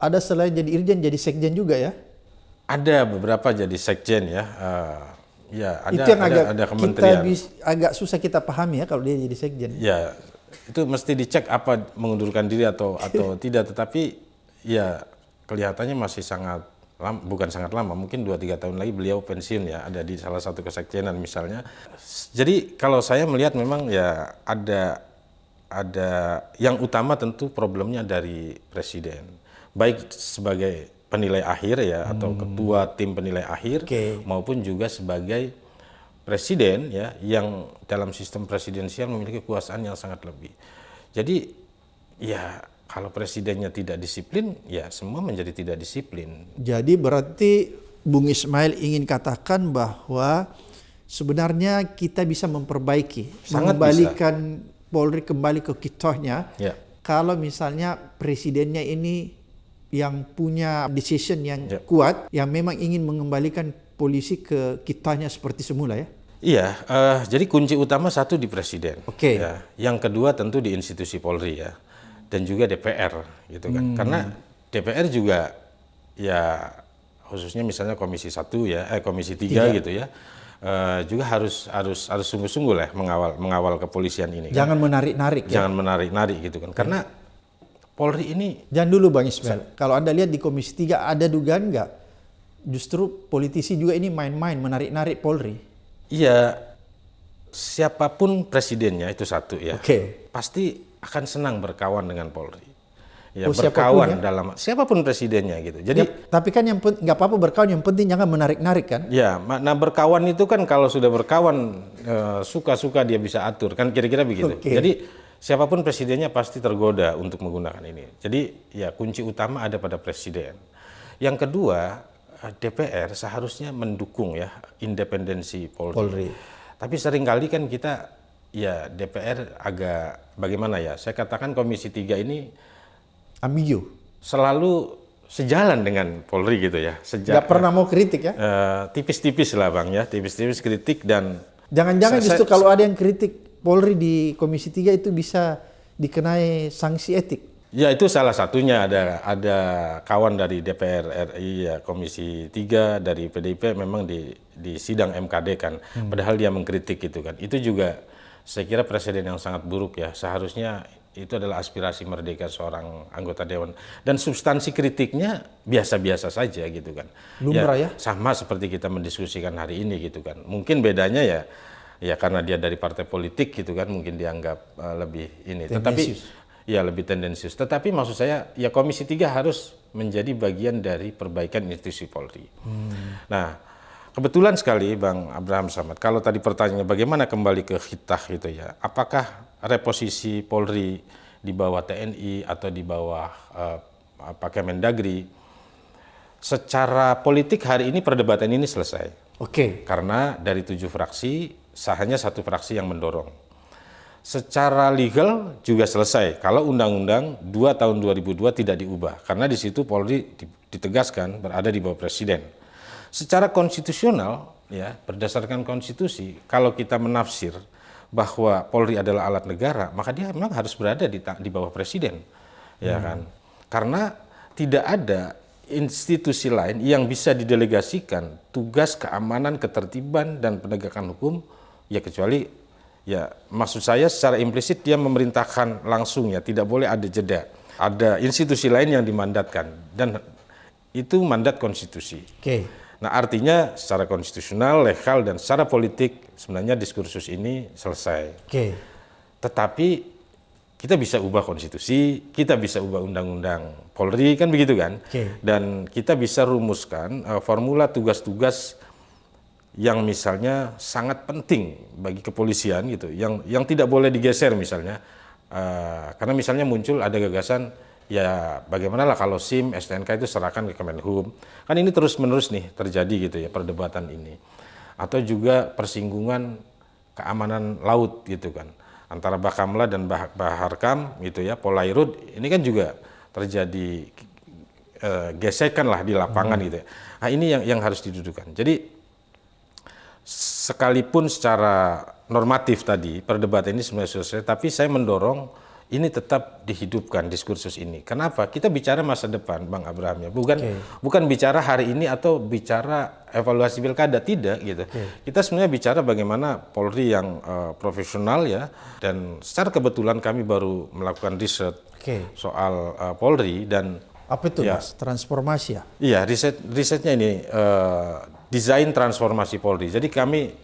Ada selain jadi Irjen, jadi Sekjen juga ya? Ada beberapa jadi sekjen ya, ada, itu yang ada kementerian. Agak susah kita pahami ya kalau dia jadi sekjen. Ya, itu mesti dicek apa mengundurkan diri atau tidak, tetapi ya kelihatannya masih sangat lama, bukan sangat lama, mungkin 2-3 tahun lagi beliau pensiun ya, ada di salah satu kesekjenan misalnya. Jadi kalau saya melihat memang ya ada yang utama tentu problemnya dari presiden, baik sebagai penilai akhir ya atau ketua tim penilai akhir maupun juga sebagai presiden ya yang dalam sistem presidensial memiliki kekuasaan yang sangat lebih. Jadi ya kalau presidennya tidak disiplin ya semua menjadi tidak disiplin. Jadi berarti Bung Ismail ingin katakan bahwa sebenarnya kita bisa memperbaiki, mengembalikan Polri kembali ke kitohnya kalau misalnya presidennya ini yang punya decision yang kuat, yang memang ingin mengembalikan polisi ke kitanya seperti semula ya? Iya, jadi kunci utama satu di presiden. Oke. Ya. Yang kedua tentu di institusi Polri ya, dan juga DPR gitu kan. Karena DPR juga ya khususnya misalnya Komisi 1 ya, Komisi 3 gitu ya. Juga harus sungguh-sungguh lah mengawal kepolisian ini. Jangan menarik-narik ya. Jangan menarik-narik gitu kan. Karena Polri ini jangan dulu Bang Ismail. Kalau Anda lihat di Komisi 3 ada dugaan nggak? Justru politisi juga ini main-main menarik-narik Polri. Iya, siapapun presidennya itu satu ya. Pasti akan senang berkawan dengan Polri. Ya, berkawan dalam siapapun presidennya gitu. Jadi tapi kan yang nggak apa-apa berkawan, yang penting jangan menarik-narik kan? Ya, nah berkawan itu kan kalau sudah berkawan suka-suka dia bisa atur kan kira-kira begitu. Jadi siapapun presidennya pasti tergoda untuk menggunakan ini. Jadi ya kunci utama ada pada presiden. Yang kedua, DPR seharusnya mendukung ya independensi Polri. Tapi seringkali kan kita ya DPR agak bagaimana ya? Saya katakan Komisi 3 ini ambigu, selalu sejalan dengan Polri gitu ya. Nggak pernah mau kritik ya? Tipis-tipis lah Bang ya, tipis-tipis kritik dan jangan-jangan justru kalau ada yang kritik Polri di Komisi 3 itu bisa dikenai sanksi etik. Ya itu salah satunya, ada kawan dari DPR RI ya, Komisi 3 dari PDIP memang di sidang MKD kan, padahal dia mengkritik gitu kan. Itu juga saya kira presiden yang sangat buruk ya. Seharusnya itu adalah aspirasi merdeka seorang anggota dewan dan substansi kritiknya biasa-biasa saja gitu kan. Lumrah ya? Sama seperti kita mendiskusikan hari ini gitu kan. Mungkin bedanya ya karena dia dari partai politik gitu kan, mungkin dianggap lebih ini. Tetapi ya lebih tendensius. Tetapi maksud saya ya Komisi 3 harus menjadi bagian dari perbaikan institusi Polri. Nah, kebetulan sekali Bang Abraham Samad, kalau tadi pertanyaannya bagaimana kembali ke khitah gitu ya, apakah reposisi Polri di bawah TNI atau di bawah Kemendagri, secara politik hari ini perdebatan ini selesai. Karena dari 7 fraksi, hanya 1 fraksi yang mendorong. Secara legal juga selesai kalau Undang-Undang 2 tahun 2002 tidak diubah, karena di situ Polri ditegaskan berada di bawah presiden. Secara konstitusional, ya berdasarkan konstitusi, kalau kita menafsir bahwa Polri adalah alat negara, maka dia memang harus berada di bawah presiden, ya kan? Karena tidak ada institusi lain yang bisa didelegasikan tugas keamanan, ketertiban dan penegakan hukum, ya kecuali, ya maksud saya secara implisit dia memerintahkan langsung ya, tidak boleh ada jeda. Ada institusi lain yang dimandatkan dan itu mandat konstitusi. Nah artinya secara konstitusional, legal, dan secara politik sebenarnya diskursus ini selesai. Tetapi kita bisa ubah konstitusi, kita bisa ubah undang-undang Polri kan begitu kan? Dan kita bisa rumuskan formula tugas-tugas yang misalnya sangat penting bagi kepolisian gitu, yang tidak boleh digeser misalnya. Karena misalnya muncul ada gagasan, ya bagaimana lah kalau SIM, STNK itu serahkan ke Kemenhub. Kan ini terus-menerus nih terjadi gitu ya perdebatan ini. Atau juga persinggungan keamanan laut gitu kan. Antara Bakamla dan Baharkam gitu ya, Polairut, ini kan juga terjadi gesekan lah di lapangan gitu ya. Nah ini yang harus didudukan. Jadi sekalipun secara normatif tadi perdebatan ini sebenarnya selesai, tapi saya mendorong ini tetap dihidupkan diskursus ini. Kenapa? Kita bicara masa depan, Bang Abraham ya. Bukan bicara hari ini atau bicara evaluasi pilkada, tidak gitu. Kita sebenarnya bicara bagaimana Polri yang profesional ya. Dan secara kebetulan kami baru melakukan riset soal Polri dan apa itu ya, Mas? Transformasi ya? Iya, risetnya ini desain transformasi Polri. Jadi kami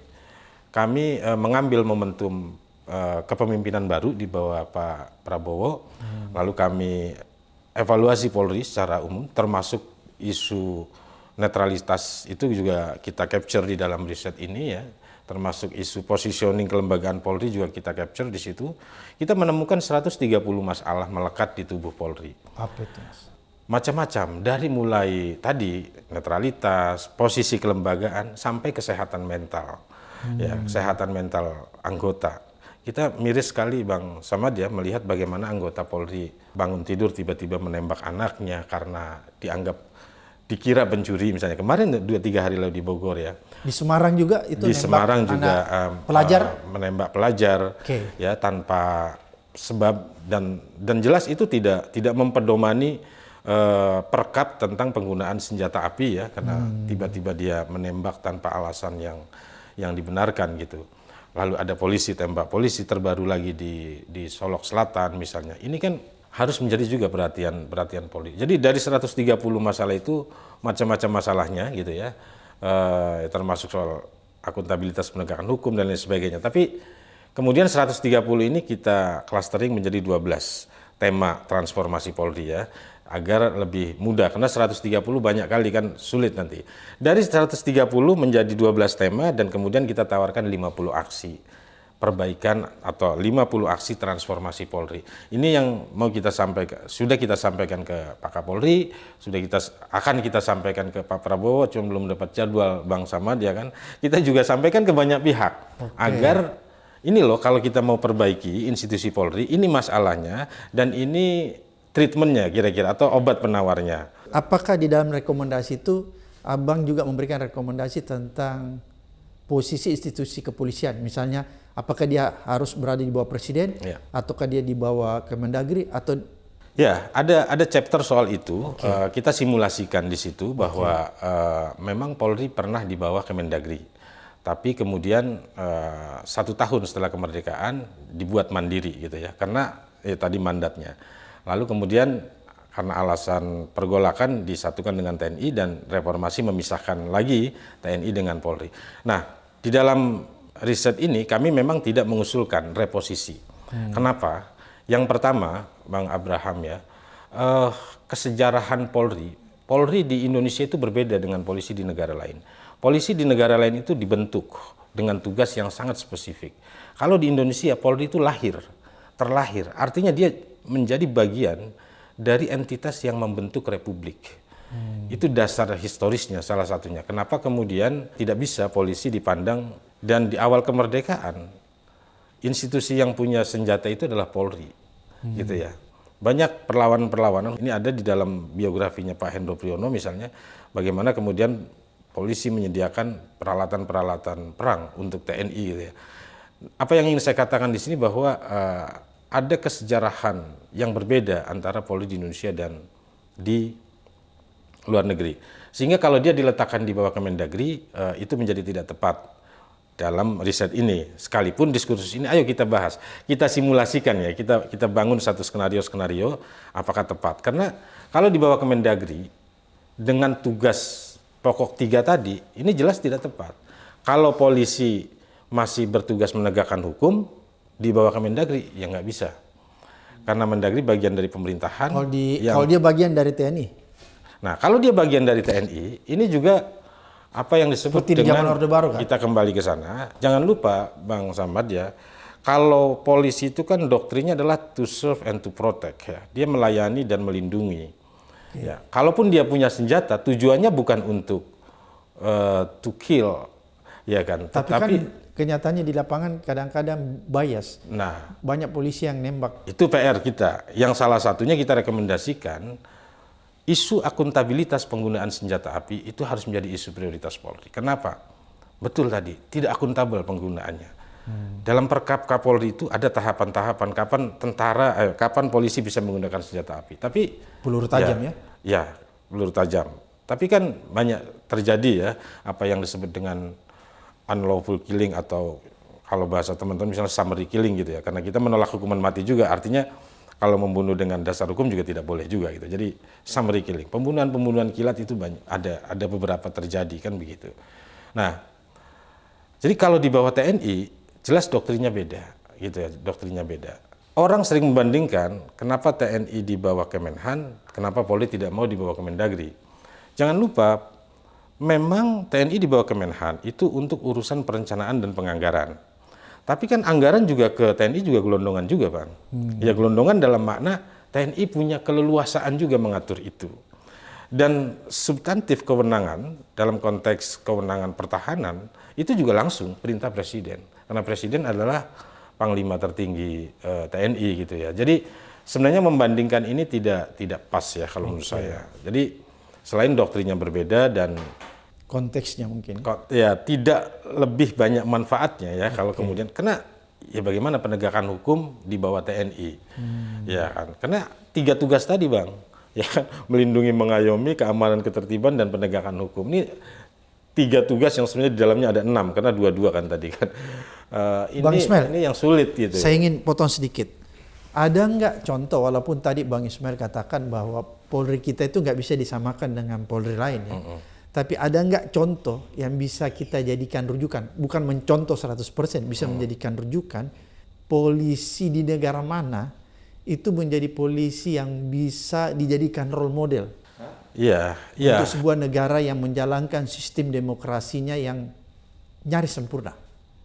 mengambil momentum kepemimpinan baru di bawah Pak Prabowo, lalu kami evaluasi Polri secara umum, termasuk isu netralitas itu juga kita capture di dalam riset ini ya, termasuk isu positioning kelembagaan Polri juga kita capture di situ. Kita menemukan 130 masalah melekat di tubuh Polri. Apa itu, Mas? Macam-macam, dari mulai tadi netralitas, posisi kelembagaan, sampai kesehatan mental, ya kesehatan mental anggota. kita miris sekali Bang Samad ya melihat bagaimana anggota Polri bangun tidur tiba-tiba menembak anaknya karena dikira pencuri misalnya. Kemarin 2-3 hari lalu di Bogor ya. Di Semarang juga itu Di Semarang juga pelajar menembak pelajar ya tanpa sebab dan jelas itu tidak mempedomani perkap tentang penggunaan senjata api ya, karena tiba-tiba dia menembak tanpa alasan yang dibenarkan gitu. Lalu ada polisi tembak polisi, terbaru lagi di Solok Selatan misalnya. Ini kan harus menjadi juga perhatian Polri. Jadi dari 130 masalah itu macam-macam masalahnya gitu ya, termasuk soal akuntabilitas penegakan hukum dan lain sebagainya. Tapi kemudian 130 ini kita clustering menjadi 12 tema transformasi Polri ya, agar lebih mudah, karena 130 banyak kali kan sulit nanti. Dari 130 menjadi 12 tema dan kemudian kita tawarkan 50 aksi perbaikan atau 50 aksi transformasi Polri. Ini yang mau kita sampaikan, sudah kita sampaikan ke Pak Kapolri, akan kita sampaikan ke Pak Prabowo, cuma belum dapat jadwal Bang Samad ya kan. Kita juga sampaikan ke banyak pihak agar ini loh, kalau kita mau perbaiki institusi Polri, ini masalahnya dan ini treatmentnya kira-kira atau obat penawarnya. Apakah di dalam rekomendasi itu Abang juga memberikan rekomendasi tentang posisi institusi kepolisian? Misalnya apakah dia harus berada di bawah presiden ataukah dia di bawah Kemendagri atau ya, ada chapter soal itu. Kita simulasikan di situ bahwa memang Polri pernah di bawah Kemendagri. Tapi kemudian 1 tahun setelah kemerdekaan dibuat mandiri gitu ya, karena tadi mandatnya. Lalu kemudian karena alasan pergolakan disatukan dengan TNI dan reformasi memisahkan lagi TNI dengan Polri. Nah, di dalam riset ini kami memang tidak mengusulkan reposisi. Kenapa? Yang pertama, Bang Abraham ya, kesejarahan Polri di Indonesia itu berbeda dengan polisi di negara lain. Polisi di negara lain itu dibentuk dengan tugas yang sangat spesifik. Kalau di Indonesia Polri itu terlahir, artinya dia menjadi bagian dari entitas yang membentuk republik. Itu dasar historisnya salah satunya. Kenapa kemudian tidak bisa polisi dipandang, dan di awal kemerdekaan institusi yang punya senjata itu adalah Polri, gitu ya. Banyak perlawanan-perlawanan ini ada di dalam biografinya Pak Hendro Priyono misalnya, bagaimana kemudian polisi menyediakan peralatan-peralatan perang untuk TNI gitu ya. Apa yang ingin saya katakan di sini bahwa ada kesejarahan yang berbeda antara Polri di Indonesia dan di luar negeri. Sehingga kalau dia diletakkan di bawah Kemendagri, itu menjadi tidak tepat dalam riset ini. Sekalipun diskursus ini, ayo kita bahas, kita simulasikan ya, kita bangun satu skenario apakah tepat. Karena kalau di bawah Kemendagri, dengan tugas pokok 3 tadi, ini jelas tidak tepat. Kalau polisi masih bertugas menegakkan hukum, di bawah Kemendagri, ya nggak bisa. Karena Mendagri bagian dari pemerintahan. Kalau dia bagian dari TNI? Nah, kalau dia bagian dari TNI, ini juga apa yang disebut seperti dengan, di zaman Orde Baru kan? Kita kembali ke sana. Jangan lupa, Bang Samad ya, kalau polisi itu kan doktrinnya adalah to serve and to protect ya. Dia melayani dan melindungi. Ya, kalaupun dia punya senjata, tujuannya bukan untuk to kill, ya kan? Tapi kan kenyataannya di lapangan kadang-kadang bias. Nah, banyak polisi yang nembak. Itu PR kita. Yang salah satunya kita rekomendasikan isu akuntabilitas penggunaan senjata api itu harus menjadi isu prioritas Polri. Kenapa? Betul tadi, tidak akuntabel penggunaannya. Dalam perkap Kapolri itu ada tahapan-tahapan kapan polisi bisa menggunakan senjata api. Tapi peluru tajam ya? Ya, peluru tajam. Tapi kan banyak terjadi ya apa yang disebut dengan unlawful killing atau kalau bahasa teman-teman misalnya summary killing gitu ya, karena kita menolak hukuman mati juga, artinya kalau membunuh dengan dasar hukum juga tidak boleh juga gitu. Jadi summary killing, pembunuhan kilat itu banyak, ada beberapa terjadi kan begitu. Nah, jadi kalau di bawah TNI jelas doktrinnya beda gitu ya, doktrinnya beda. Orang sering membandingkan kenapa TNI di bawah Kemenhan, kenapa Polri tidak mau di bawah Kemendagri. Jangan lupa memang TNI di bawah Kemenhan itu untuk urusan perencanaan dan penganggaran. Tapi kan anggaran juga ke TNI juga gelondongan juga, Bang. Ya gelondongan dalam makna TNI punya keleluasaan juga mengatur itu. Dan substantif kewenangan dalam konteks kewenangan pertahanan itu juga langsung perintah presiden. Karena presiden adalah panglima tertinggi TNI gitu ya. Jadi sebenarnya membandingkan ini tidak pas ya kalau menurut saya. Jadi selain doktrinnya berbeda dan konteksnya mungkin. Ya tidak lebih banyak manfaatnya ya kalau kemudian karena ya bagaimana penegakan hukum di bawah TNI. Ya kan. Karena 3 tugas tadi, Bang. Ya kan, melindungi, mengayomi, keamanan, ketertiban dan penegakan hukum. Ini 3 tugas yang sebenarnya di dalamnya ada 6 karena 2 kan tadi kan. Bang Ismail, ini yang sulit gitu. Saya ingin potong sedikit. Ada nggak contoh, walaupun tadi Bang Ismail katakan bahwa Polri kita itu nggak bisa disamakan dengan Polri lain ya. Tapi ada nggak contoh yang bisa kita jadikan rujukan? Bukan mencontoh 100%, bisa menjadikan rujukan. Polisi di negara mana itu menjadi polisi yang bisa dijadikan role model. Iya, iya. Untuk sebuah negara yang menjalankan sistem demokrasinya yang nyaris sempurna.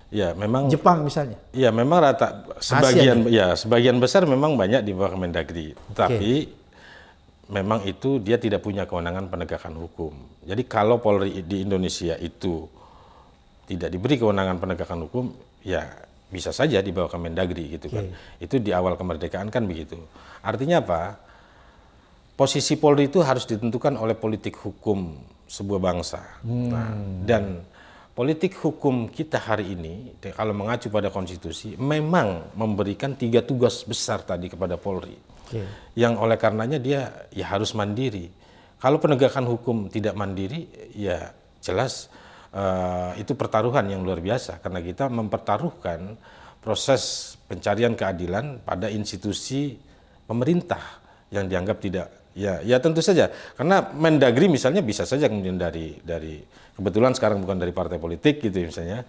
Ya, memang Jepang misalnya. Ya, memang sebagian besar memang banyak di bawah Kemendagri. Tapi memang itu dia tidak punya kewenangan penegakan hukum. Jadi kalau Polri di Indonesia itu tidak diberi kewenangan penegakan hukum, ya bisa saja di bawah Kemendagri gitu kan. Itu di awal kemerdekaan kan begitu. Artinya apa? Posisi Polri itu harus ditentukan oleh politik hukum sebuah bangsa. Nah, dan politik hukum kita hari ini, kalau mengacu pada konstitusi, memang memberikan 3 tugas besar tadi kepada Polri. Yang oleh karenanya dia ya harus mandiri. Kalau penegakan hukum tidak mandiri, ya jelas itu pertaruhan yang luar biasa. Karena kita mempertaruhkan proses pencarian keadilan pada institusi pemerintah yang dianggap tidak. Ya tentu saja, karena Mendagri misalnya bisa saja kemudian dari kebetulan sekarang bukan dari partai politik gitu misalnya,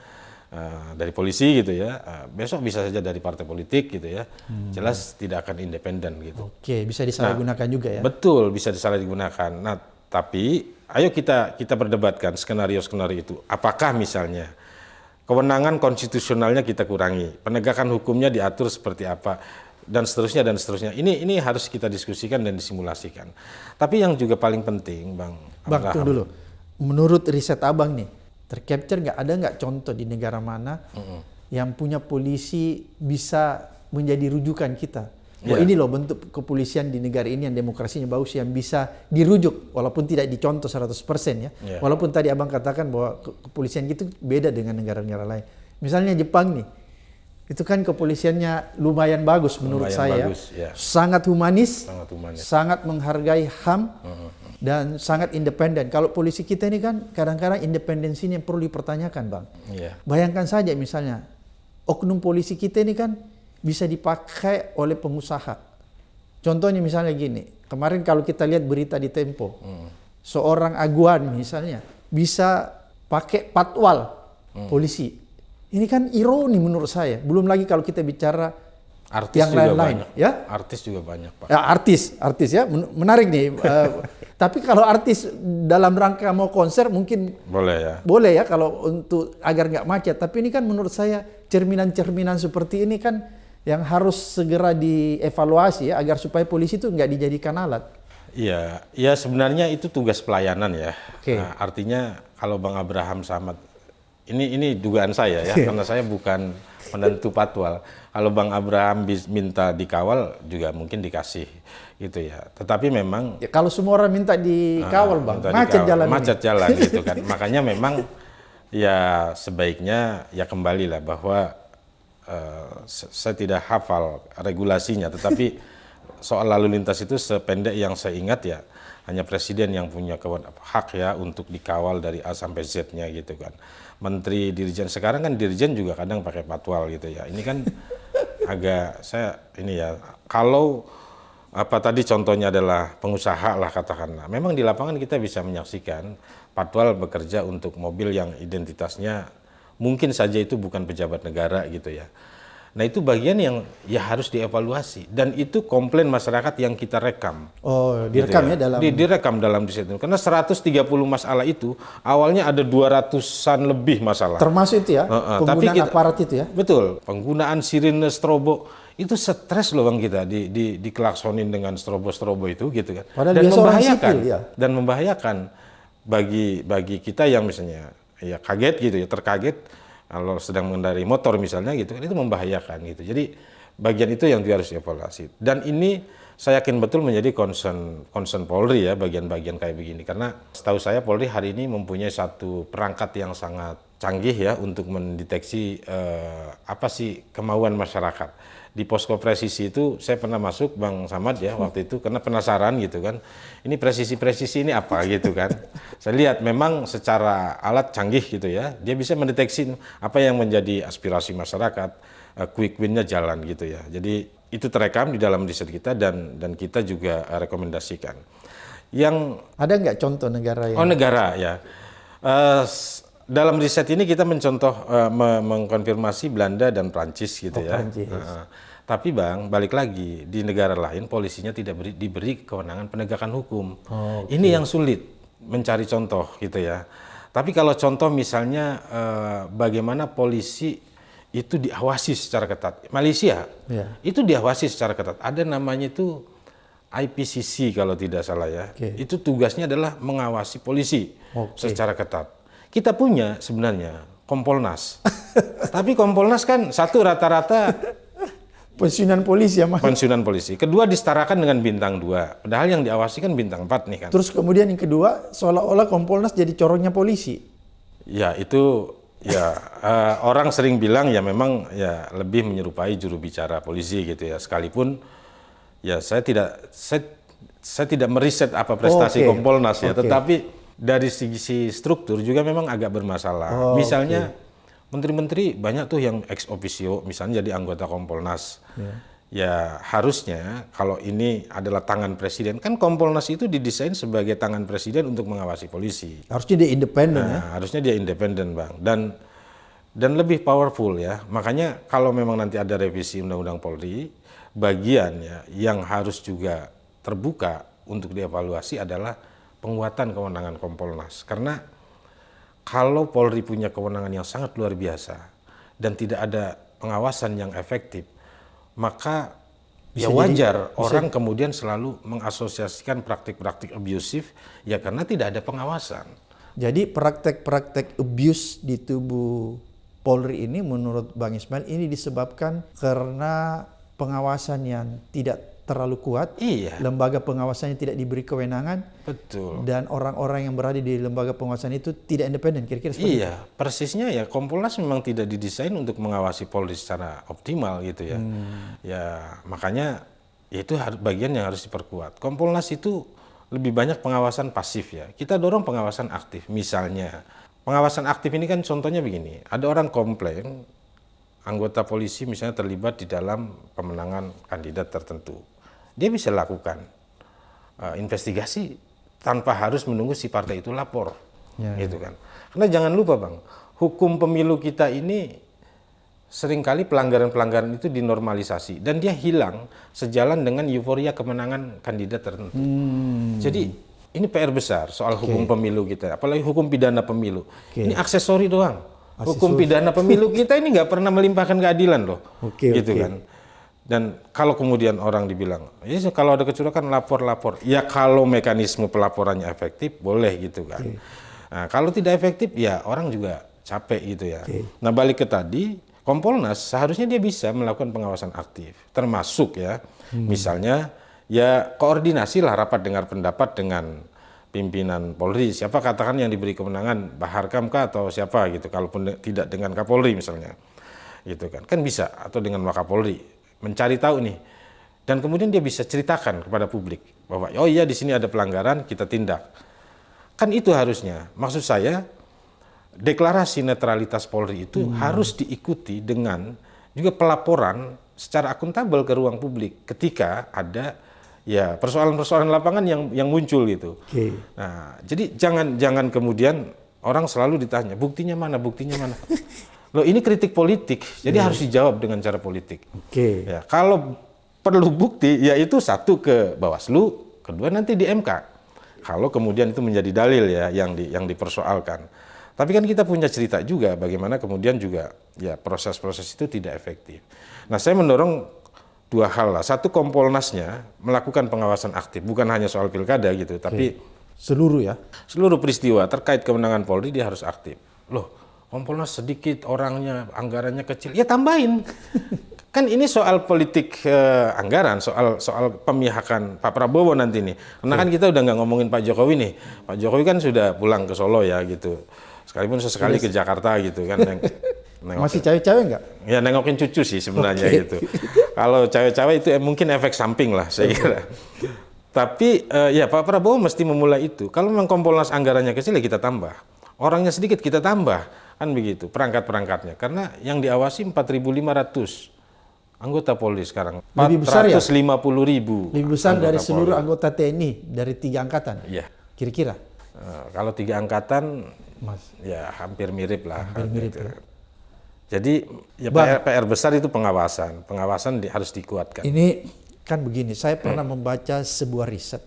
dari polisi gitu ya, besok bisa saja dari partai politik gitu ya, jelas tidak akan independen gitu. Oke, bisa disalahgunakan juga ya? Betul, bisa disalahgunakan. Nah, tapi ayo kita perdebatkan skenario-skenario itu. Apakah misalnya kewenangan konstitusionalnya kita kurangi, penegakan hukumnya diatur seperti apa, dan seterusnya dan seterusnya. Ini harus kita diskusikan dan disimulasikan. Tapi yang juga paling penting, Bang tunggu dulu. Menurut riset Abang nih, tercapture ada nggak contoh di negara mana yang punya polisi bisa menjadi rujukan kita? Wah, ini loh bentuk kepolisian di negara ini yang demokrasinya bagus, yang bisa dirujuk walaupun tidak dicontoh 100% ya. Walaupun tadi Abang katakan bahwa kepolisian itu beda dengan negara-negara lain. Misalnya Jepang nih, itu kan kepolisiannya lumayan bagus menurut saya. Sangat humanis, sangat menghargai HAM, dan sangat independen. Kalau polisi kita ini kan kadang-kadang independensinya perlu dipertanyakan, Bang. Bayangkan saja misalnya, oknum polisi kita ini kan bisa dipakai oleh pengusaha. Contohnya misalnya gini, kemarin kalau kita lihat berita di Tempo, seorang aguan misalnya bisa pakai patwal polisi. Ini kan ironi menurut saya. Belum lagi kalau kita bicara artis yang lain-lain, ya. Artis juga banyak, Pak. Ya, artis ya, menarik nih. Tapi kalau artis dalam rangka mau konser mungkin boleh ya kalau untuk agar nggak macet. Tapi ini kan menurut saya cerminan-cerminan seperti ini kan yang harus segera dievaluasi ya agar supaya polisi itu nggak dijadikan alat. Iya, ya sebenarnya itu tugas pelayanan ya. Nah, artinya kalau Bang Abraham Samad ini dugaan saya ya, karena saya bukan penentu patwal. Kalau Bang Abraham minta dikawal juga mungkin dikasih gitu ya. Tetapi memang ya, kalau semua orang minta dikawal, Bang, macet jalan gitu kan. Makanya memang ya sebaiknya ya kembalilah bahwa saya tidak hafal regulasinya, tetapi soal lalu lintas itu sependek yang saya ingat ya hanya presiden yang punya hak ya untuk dikawal dari A sampai Z-nya gitu kan. Menteri, dirjen, sekarang kan dirjen juga kadang pakai patwal gitu ya. Ini kan agak kalau apa tadi contohnya adalah pengusaha lah katakanlah. Memang di lapangan kita bisa menyaksikan patwal bekerja untuk mobil yang identitasnya mungkin saja itu bukan pejabat negara gitu ya. Nah itu bagian yang ya harus dievaluasi dan itu komplain masyarakat yang kita rekam. Oh, direkam gitu ya dalam direkam dalam situ. Karena 130 masalah itu awalnya ada 200-an lebih masalah. Termasuk itu ya, penggunaan aparat itu ya. Betul, penggunaan sirine strobo itu stres loh Bang kita diklaksonin dengan strobo itu gitu kan. Padahal dan membahayakan sipil, ya. Dan membahayakan bagi kita yang misalnya ya kaget gitu ya, terkaget kalau sedang mengendarai motor misalnya gitu kan, itu membahayakan gitu. Jadi bagian itu yang juga harus dievaluasi. Dan ini saya yakin betul menjadi concern Polri ya, bagian-bagian kayak begini. Karena setahu saya Polri hari ini mempunyai satu perangkat yang sangat canggih ya untuk mendeteksi apa sih kemauan masyarakat. Di posko presisi itu saya pernah masuk Bang Samad ya waktu itu karena penasaran gitu kan. Ini presisi ini apa gitu kan. Saya lihat memang secara alat canggih gitu ya. Dia bisa mendeteksi apa yang menjadi aspirasi masyarakat, quick win-nya jalan gitu ya. Jadi itu terekam di dalam riset kita dan kita juga rekomendasikan. Yang ada nggak contoh negara yang? Oh negara ya. Dalam riset ini kita mencontoh mengkonfirmasi Belanda dan Prancis gitu ya. Prancis. Tapi Bang, balik lagi di negara lain polisinya tidak diberi kewenangan penegakan hukum. Ini yang sulit mencari contoh gitu ya. Tapi kalau contoh misalnya bagaimana polisi itu diawasi secara ketat. Malaysia itu diawasi secara ketat. Ada namanya itu IPCC kalau tidak salah ya. Itu tugasnya adalah mengawasi polisi secara ketat. Kita punya sebenarnya Kompolnas. Tapi Kompolnas kan satu rata-rata pensiunan polisi ya, Mas. Pensiunan polisi. Kedua disetarakan dengan bintang 2. Padahal yang diawasi kan bintang 4 nih kan. Terus kemudian yang kedua seolah-olah Kompolnas jadi corongnya polisi. Ya itu ya orang sering bilang ya memang ya lebih menyerupai juru bicara polisi gitu ya. Sekalipun ya saya tidak meriset apa prestasi Kompolnas ya, tetapi dari sisi struktur juga memang agak bermasalah. Misalnya menteri-menteri banyak tuh yang ex officio misalnya jadi anggota Kompolnas. Ya harusnya kalau ini adalah tangan presiden, kan Kompolnas itu didesain sebagai tangan presiden untuk mengawasi polisi. Harusnya dia independen ya? Harusnya dia independen Bang, dan lebih powerful ya. Makanya kalau memang nanti ada revisi Undang-Undang Polri, bagian ya yang harus juga terbuka untuk dievaluasi adalah penguatan kewenangan Kompolnas. Karena kalau Polri punya kewenangan yang sangat luar biasa dan tidak ada pengawasan yang efektif, maka ya wajar orang kemudian selalu mengasosiasikan praktik-praktik abusif ya karena tidak ada pengawasan. Jadi praktek-praktek abuse di tubuh Polri ini menurut Bang Ismail ini disebabkan karena pengawasan yang tidak terlalu kuat, lembaga pengawasannya tidak diberi kewenangan, dan orang-orang yang berada di lembaga pengawasan itu tidak independen, kira-kira seperti itu. Persisnya ya Kompolnas memang tidak didesain untuk mengawasi Polri secara optimal gitu ya. Ya makanya itu bagian yang harus diperkuat. Kompolnas itu lebih banyak pengawasan pasif ya. Kita dorong pengawasan aktif. Misalnya pengawasan aktif ini kan contohnya begini, ada orang komplain anggota polisi misalnya terlibat di dalam pemenangan kandidat tertentu. Dia bisa lakukan investigasi tanpa harus menunggu si partai itu lapor, gitu kan. Karena jangan lupa Bang, hukum pemilu kita ini seringkali pelanggaran-pelanggaran itu dinormalisasi dan dia hilang sejalan dengan euforia kemenangan kandidat tertentu. Jadi ini PR besar soal hukum pemilu kita, apalagi hukum pidana pemilu. Ini aksesori doang. Hukum pidana pemilu kita ini nggak pernah melimpahkan keadilan loh, gitu kan. Dan kalau kemudian orang dibilang, ya kalau ada kecurangan lapor-lapor, ya kalau mekanisme pelaporannya efektif boleh gitu kan. Nah, kalau tidak efektif ya orang juga capek gitu ya. Nah balik ke tadi, Kompolnas seharusnya dia bisa melakukan pengawasan aktif, termasuk ya, misalnya ya koordinasi lah rapat dengar pendapat dengan pimpinan Polri, siapa katakan yang diberi kewenangan, Baharkam kah atau siapa gitu, kalaupun tidak dengan Kapolri misalnya, gitu kan bisa, atau dengan Wakapolri, mencari tahu nih, dan kemudian dia bisa ceritakan kepada publik bahwa oh iya di sini ada pelanggaran, kita tindak, kan itu harusnya. Maksud saya deklarasi netralitas Polri itu harus diikuti dengan juga pelaporan secara akuntabel ke ruang publik ketika ada ya persoalan-persoalan lapangan yang muncul gitu. Nah, jadi jangan kemudian orang selalu ditanya buktinya mana. Loh ini kritik politik, jadi harus dijawab dengan cara politik. Ya, kalau perlu bukti, ya itu satu ke Bawaslu, kedua nanti di MK. Kalau kemudian itu menjadi dalil ya yang dipersoalkan. Tapi kan kita punya cerita juga bagaimana kemudian juga ya proses-proses itu tidak efektif. Nah saya mendorong dua hal lah. Satu, Kompolnasnya melakukan pengawasan aktif, bukan hanya soal pilkada gitu, tapi seluruh ya. Seluruh peristiwa terkait kemenangan Polri dia harus aktif. Loh, Kompolnas sedikit orangnya, anggarannya kecil, ya tambahin. Kan ini soal politik anggaran, soal pemihakan Pak Prabowo nanti nih. Karena kan kita udah nggak ngomongin Pak Jokowi nih. Pak Jokowi kan sudah pulang ke Solo ya gitu. Sekalipun sesekali ke Jakarta gitu kan. Masih cawe-cawe nggak? Ya nengokin cucu sih sebenarnya gitu. Kalau cawe-cawe itu mungkin efek samping lah saya kira. Tapi ya Pak Prabowo mesti memulai itu. Kalau memang Kompolnas anggarannya kecil ya kita tambah. Orangnya sedikit kita tambah. Kan begitu perangkat-perangkatnya. Karena yang diawasi 4.500 anggota Polri sekarang. Lebih besar ya? 450.000. Lebih besar dari seluruh anggota TNI dari 3 angkatan. Iya. Kira-kira? Kalau 3 angkatan, Mas, ya hampir mirip lah. hampir mirip ya. Jadi ya PR besar itu pengawasan. Pengawasan harus dikuatkan. Ini kan begini, saya pernah membaca sebuah riset.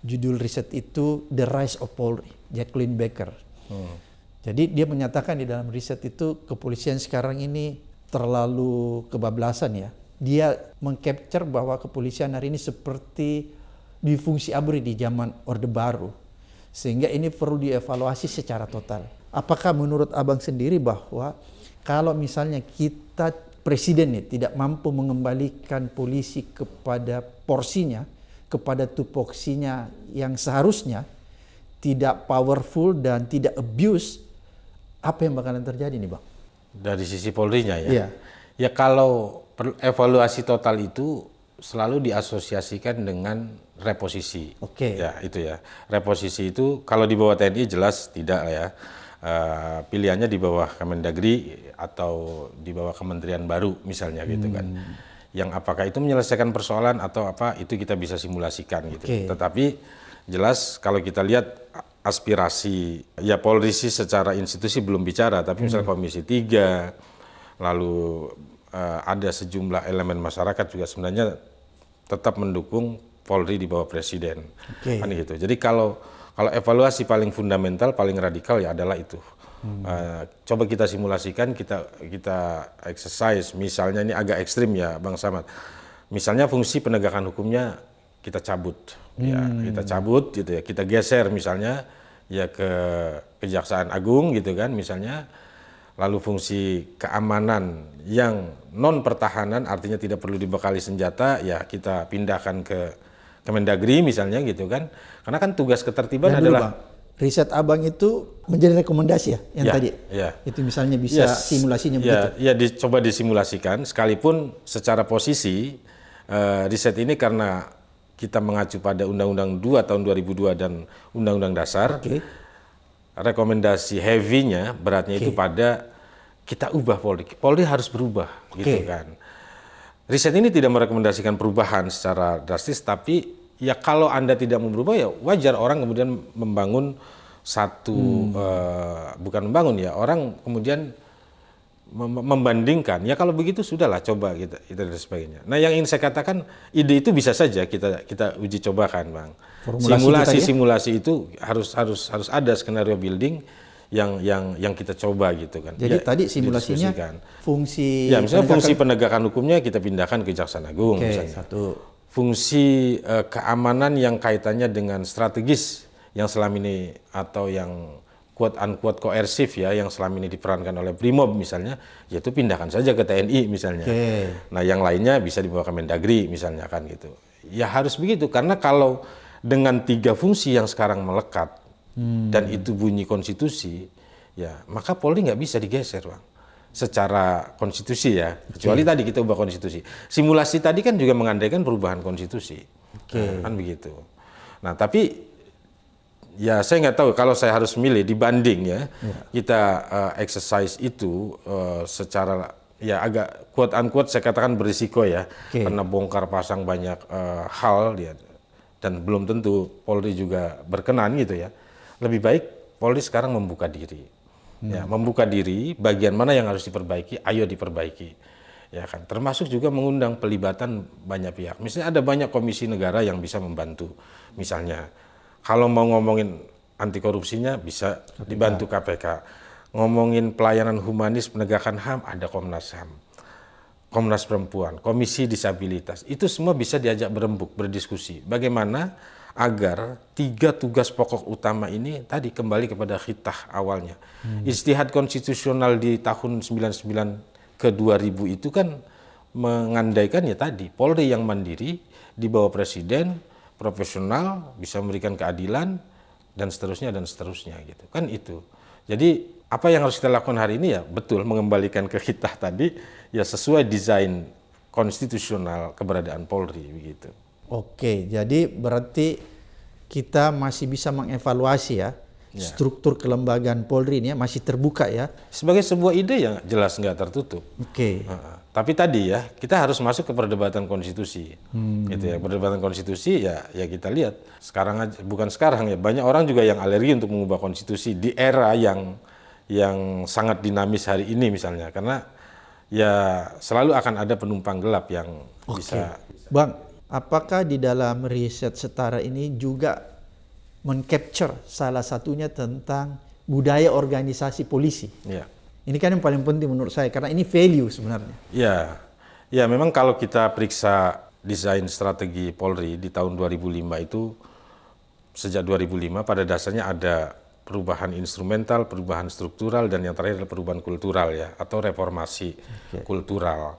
Judul riset itu The Rise of Polri, Jacqueline Becker. Jadi dia menyatakan di dalam riset itu kepolisian sekarang ini terlalu kebablasan ya. Dia mengcapture bahwa kepolisian hari ini seperti di fungsi ABRI di zaman Orde Baru. Sehingga ini perlu dievaluasi secara total. Apakah menurut Abang sendiri bahwa kalau misalnya kita presiden nih tidak mampu mengembalikan polisi kepada porsinya, kepada tupoksinya yang seharusnya, tidak powerful dan tidak abuse, apa yang bakalan terjadi nih Bang? Dari sisi Polri-nya ya. Iya. Ya kalau evaluasi total itu selalu diasosiasikan dengan reposisi. Oke. Ya itu ya. Reposisi itu kalau di bawah TNI jelas tidak lah ya. Pilihannya di bawah Kemendagri atau di bawah kementerian baru misalnya gitu kan. Yang apakah itu menyelesaikan persoalan atau apa itu kita bisa simulasikan gitu. Oke. Tetapi jelas kalau kita lihat aspirasi ya Polri sih secara institusi belum bicara, tapi misalnya Komisi 3 lalu ada sejumlah elemen masyarakat juga sebenarnya tetap mendukung Polri di bawah presiden. Oke. Kan gitu. Jadi kalau evaluasi paling fundamental, paling radikal ya adalah itu. Coba kita simulasikan, kita exercise, misalnya ini agak ekstrim ya Bang Samad. Misalnya fungsi penegakan hukumnya kita cabut, ya kita cabut gitu ya, kita geser misalnya ya ke Kejaksaan Agung gitu kan misalnya. Lalu fungsi keamanan yang non pertahanan artinya tidak perlu dibekali senjata ya kita pindahkan ke Kemendagri misalnya gitu kan. Karena kan tugas ketertiban Dan adalah dulu, Bang, riset Abang itu menjadi rekomendasi ya yang Ya, tadi. ya. Itu misalnya bisa simulasinya begitu. Ya, coba disimulasikan sekalipun secara posisi riset ini karena kita mengacu pada Undang-Undang 2 tahun 2002 dan Undang-Undang Dasar. Oke. Rekomendasi heavy-nya beratnya itu pada kita ubah Polri. Polri harus berubah gitu kan. Riset ini tidak merekomendasikan perubahan secara drastis, tapi ya kalau Anda tidak mau berubah ya wajar orang kemudian membangun satu bukan membangun ya, orang kemudian membandingkan. Ya kalau begitu sudahlah coba kita dan sebagainya. Nah, yang ingin saya katakan ide itu bisa saja kita uji cobakan, Bang. Simulasi itu harus ada skenario building yang kita coba gitu kan. Jadi ya, tadi simulasinya fungsi ya misalnya fungsi penegakan hukumnya kita pindahkan ke Kejaksaan Agung misalnya. Satu. Fungsi keamanan yang kaitannya dengan strategis yang selama ini atau yang quote unquote koersif ya yang selama ini diperankan oleh Brimob misalnya, yaitu pindahkan saja ke TNI misalnya. Nah, yang lainnya bisa dibawa ke Mendagri misalnya kan gitu. Ya harus begitu karena kalau dengan 3 fungsi yang sekarang melekat dan itu bunyi konstitusi, ya maka Polri nggak bisa digeser, Bang. Secara konstitusi ya, kecuali tadi kita ubah konstitusi. Simulasi tadi kan juga mengandaikan perubahan konstitusi, kan begitu. Nah tapi ya saya nggak tahu kalau saya harus milih dibanding ya kita exercise itu secara ya agak quote unquote saya katakan berisiko ya karena bongkar pasang banyak hal ya dan belum tentu Polri juga berkenan gitu ya. Lebih baik Polri sekarang membuka diri. Ya, membuka diri, bagian mana yang harus diperbaiki, ayo diperbaiki. Ya kan, termasuk juga mengundang pelibatan banyak pihak. Misalnya ada banyak komisi negara yang bisa membantu. Misalnya, kalau mau ngomongin anti korupsinya bisa dibantu KPK. Ngomongin pelayanan humanis, penegakan HAM, ada Komnas HAM. Komnas Perempuan, Komisi Disabilitas. Itu semua bisa diajak berembuk, berdiskusi. Bagaimana agar 3 tugas pokok utama ini tadi kembali kepada khitah awalnya. Ijtihad konstitusional di tahun 99 ke 2000 itu kan mengandaikan ya tadi Polri yang mandiri di bawah presiden, profesional, bisa memberikan keadilan dan seterusnya gitu. Kan itu. Jadi apa yang harus kita lakukan hari ini ya betul mengembalikan ke khitah tadi ya sesuai desain konstitusional keberadaan Polri begitu. Oke, jadi berarti kita masih bisa mengevaluasi ya, struktur kelembagaan Polri ini ya, masih terbuka ya. Sebagai sebuah ide yang jelas nggak tertutup. Oke. Tapi tadi ya kita harus masuk ke perdebatan konstitusi, gitu ya. Perdebatan konstitusi ya kita lihat sekarang aja, bukan sekarang ya, banyak orang juga yang alergi untuk mengubah konstitusi di era yang sangat dinamis hari ini misalnya, karena ya selalu akan ada penumpang gelap yang bisa. Bang, apakah di dalam riset setara ini juga men-capture salah satunya tentang budaya organisasi polisi? Ya. Ini kan yang paling penting menurut saya, karena ini value sebenarnya. Ya memang kalau kita periksa desain strategi Polri di tahun 2005 itu, sejak 2005 pada dasarnya ada perubahan instrumental, perubahan struktural, dan yang terakhir adalah perubahan kultural ya, atau reformasi kultural.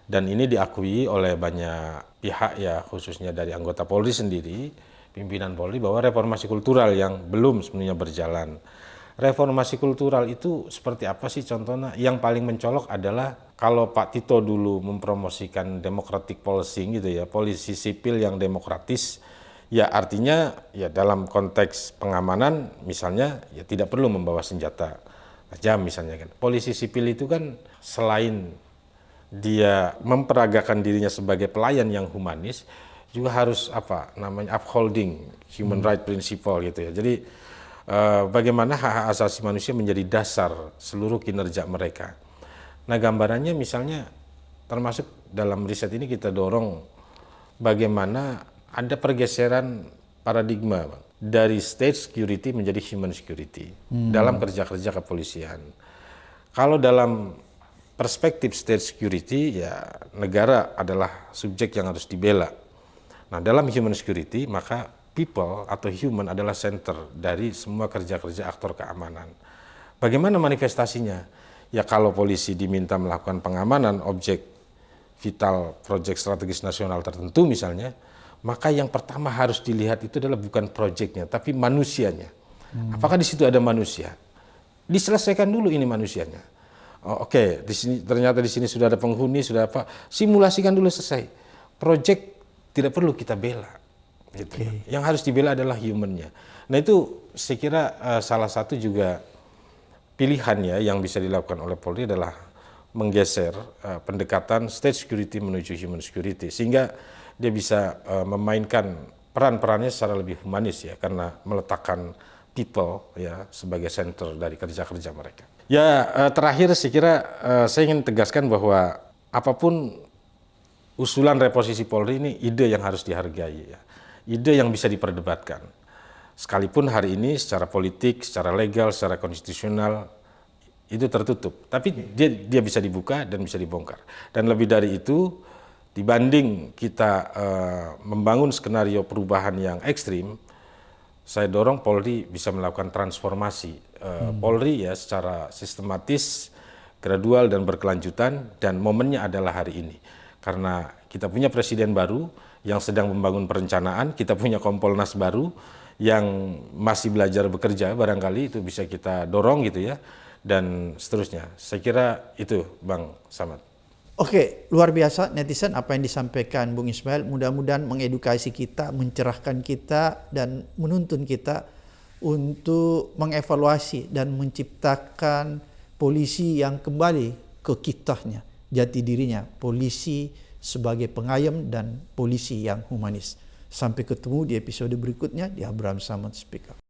Dan ini diakui oleh banyak pihak ya, khususnya dari anggota Polri sendiri, pimpinan Polri, bahwa reformasi kultural yang belum sebenarnya berjalan. Reformasi kultural itu seperti apa sih contohnya? Yang paling mencolok adalah kalau Pak Tito dulu mempromosikan democratic policing gitu ya, polisi sipil yang demokratis, ya artinya ya dalam konteks pengamanan misalnya ya tidak perlu membawa senjata tajam misalnya kan. Polisi sipil itu kan selain dia memperagakan dirinya sebagai pelayan yang humanis, juga harus upholding human right principle gitu ya. Jadi bagaimana hak-hak asasi manusia menjadi dasar seluruh kinerja mereka. Nah gambarannya misalnya termasuk dalam riset ini kita dorong bagaimana ada pergeseran paradigma Bang, dari state security menjadi human security dalam kerja-kerja kepolisian. Kalau dalam perspektif state security ya negara adalah subjek yang harus dibela. Nah dalam human security maka people atau human adalah center dari semua kerja-kerja aktor keamanan. Bagaimana manifestasinya? Ya kalau polisi diminta melakukan pengamanan objek vital proyek strategis nasional tertentu misalnya, maka yang pertama harus dilihat itu adalah bukan proyeknya, tapi manusianya. Apakah di situ ada manusia? Diselesaikan dulu ini manusianya. Oke, di sini ternyata di sini sudah ada penghuni, sudah apa? Simulasikan dulu selesai. Proyek tidak perlu kita bela. Gitu. Yang harus dibela adalah human-nya. Nah itu saya kira salah satu juga pilihan ya yang bisa dilakukan oleh Polri adalah menggeser pendekatan state security menuju human security sehingga dia bisa memainkan peran-perannya secara lebih humanis ya karena meletakkan people ya sebagai center dari kerja-kerja mereka. Ya terakhir saya kira saya ingin tegaskan bahwa apapun usulan reposisi Polri ini ide yang harus dihargai ya. Ide yang bisa diperdebatkan. Sekalipun hari ini secara politik, secara legal, secara konstitusional itu tertutup. Tapi dia bisa dibuka dan bisa dibongkar. Dan lebih dari itu, dibanding kita membangun skenario perubahan yang ekstrim, saya dorong Polri bisa melakukan transformasi. Polri ya secara sistematis, gradual dan berkelanjutan, dan momennya adalah hari ini. Karena kita punya presiden baru, yang sedang membangun perencanaan, kita punya Kompolnas baru yang masih belajar bekerja, barangkali itu bisa kita dorong gitu ya, dan seterusnya. Saya kira itu Bang Samad. Oke, luar biasa netizen apa yang disampaikan Bung Ismail, mudah-mudahan mengedukasi kita, mencerahkan kita, dan menuntun kita untuk mengevaluasi dan menciptakan polisi yang kembali ke kitahnya, jati dirinya, polisi sebagai pengayom dan polisi yang humanis. Sampai ketemu di episode berikutnya di Abraham Samad Speak Up.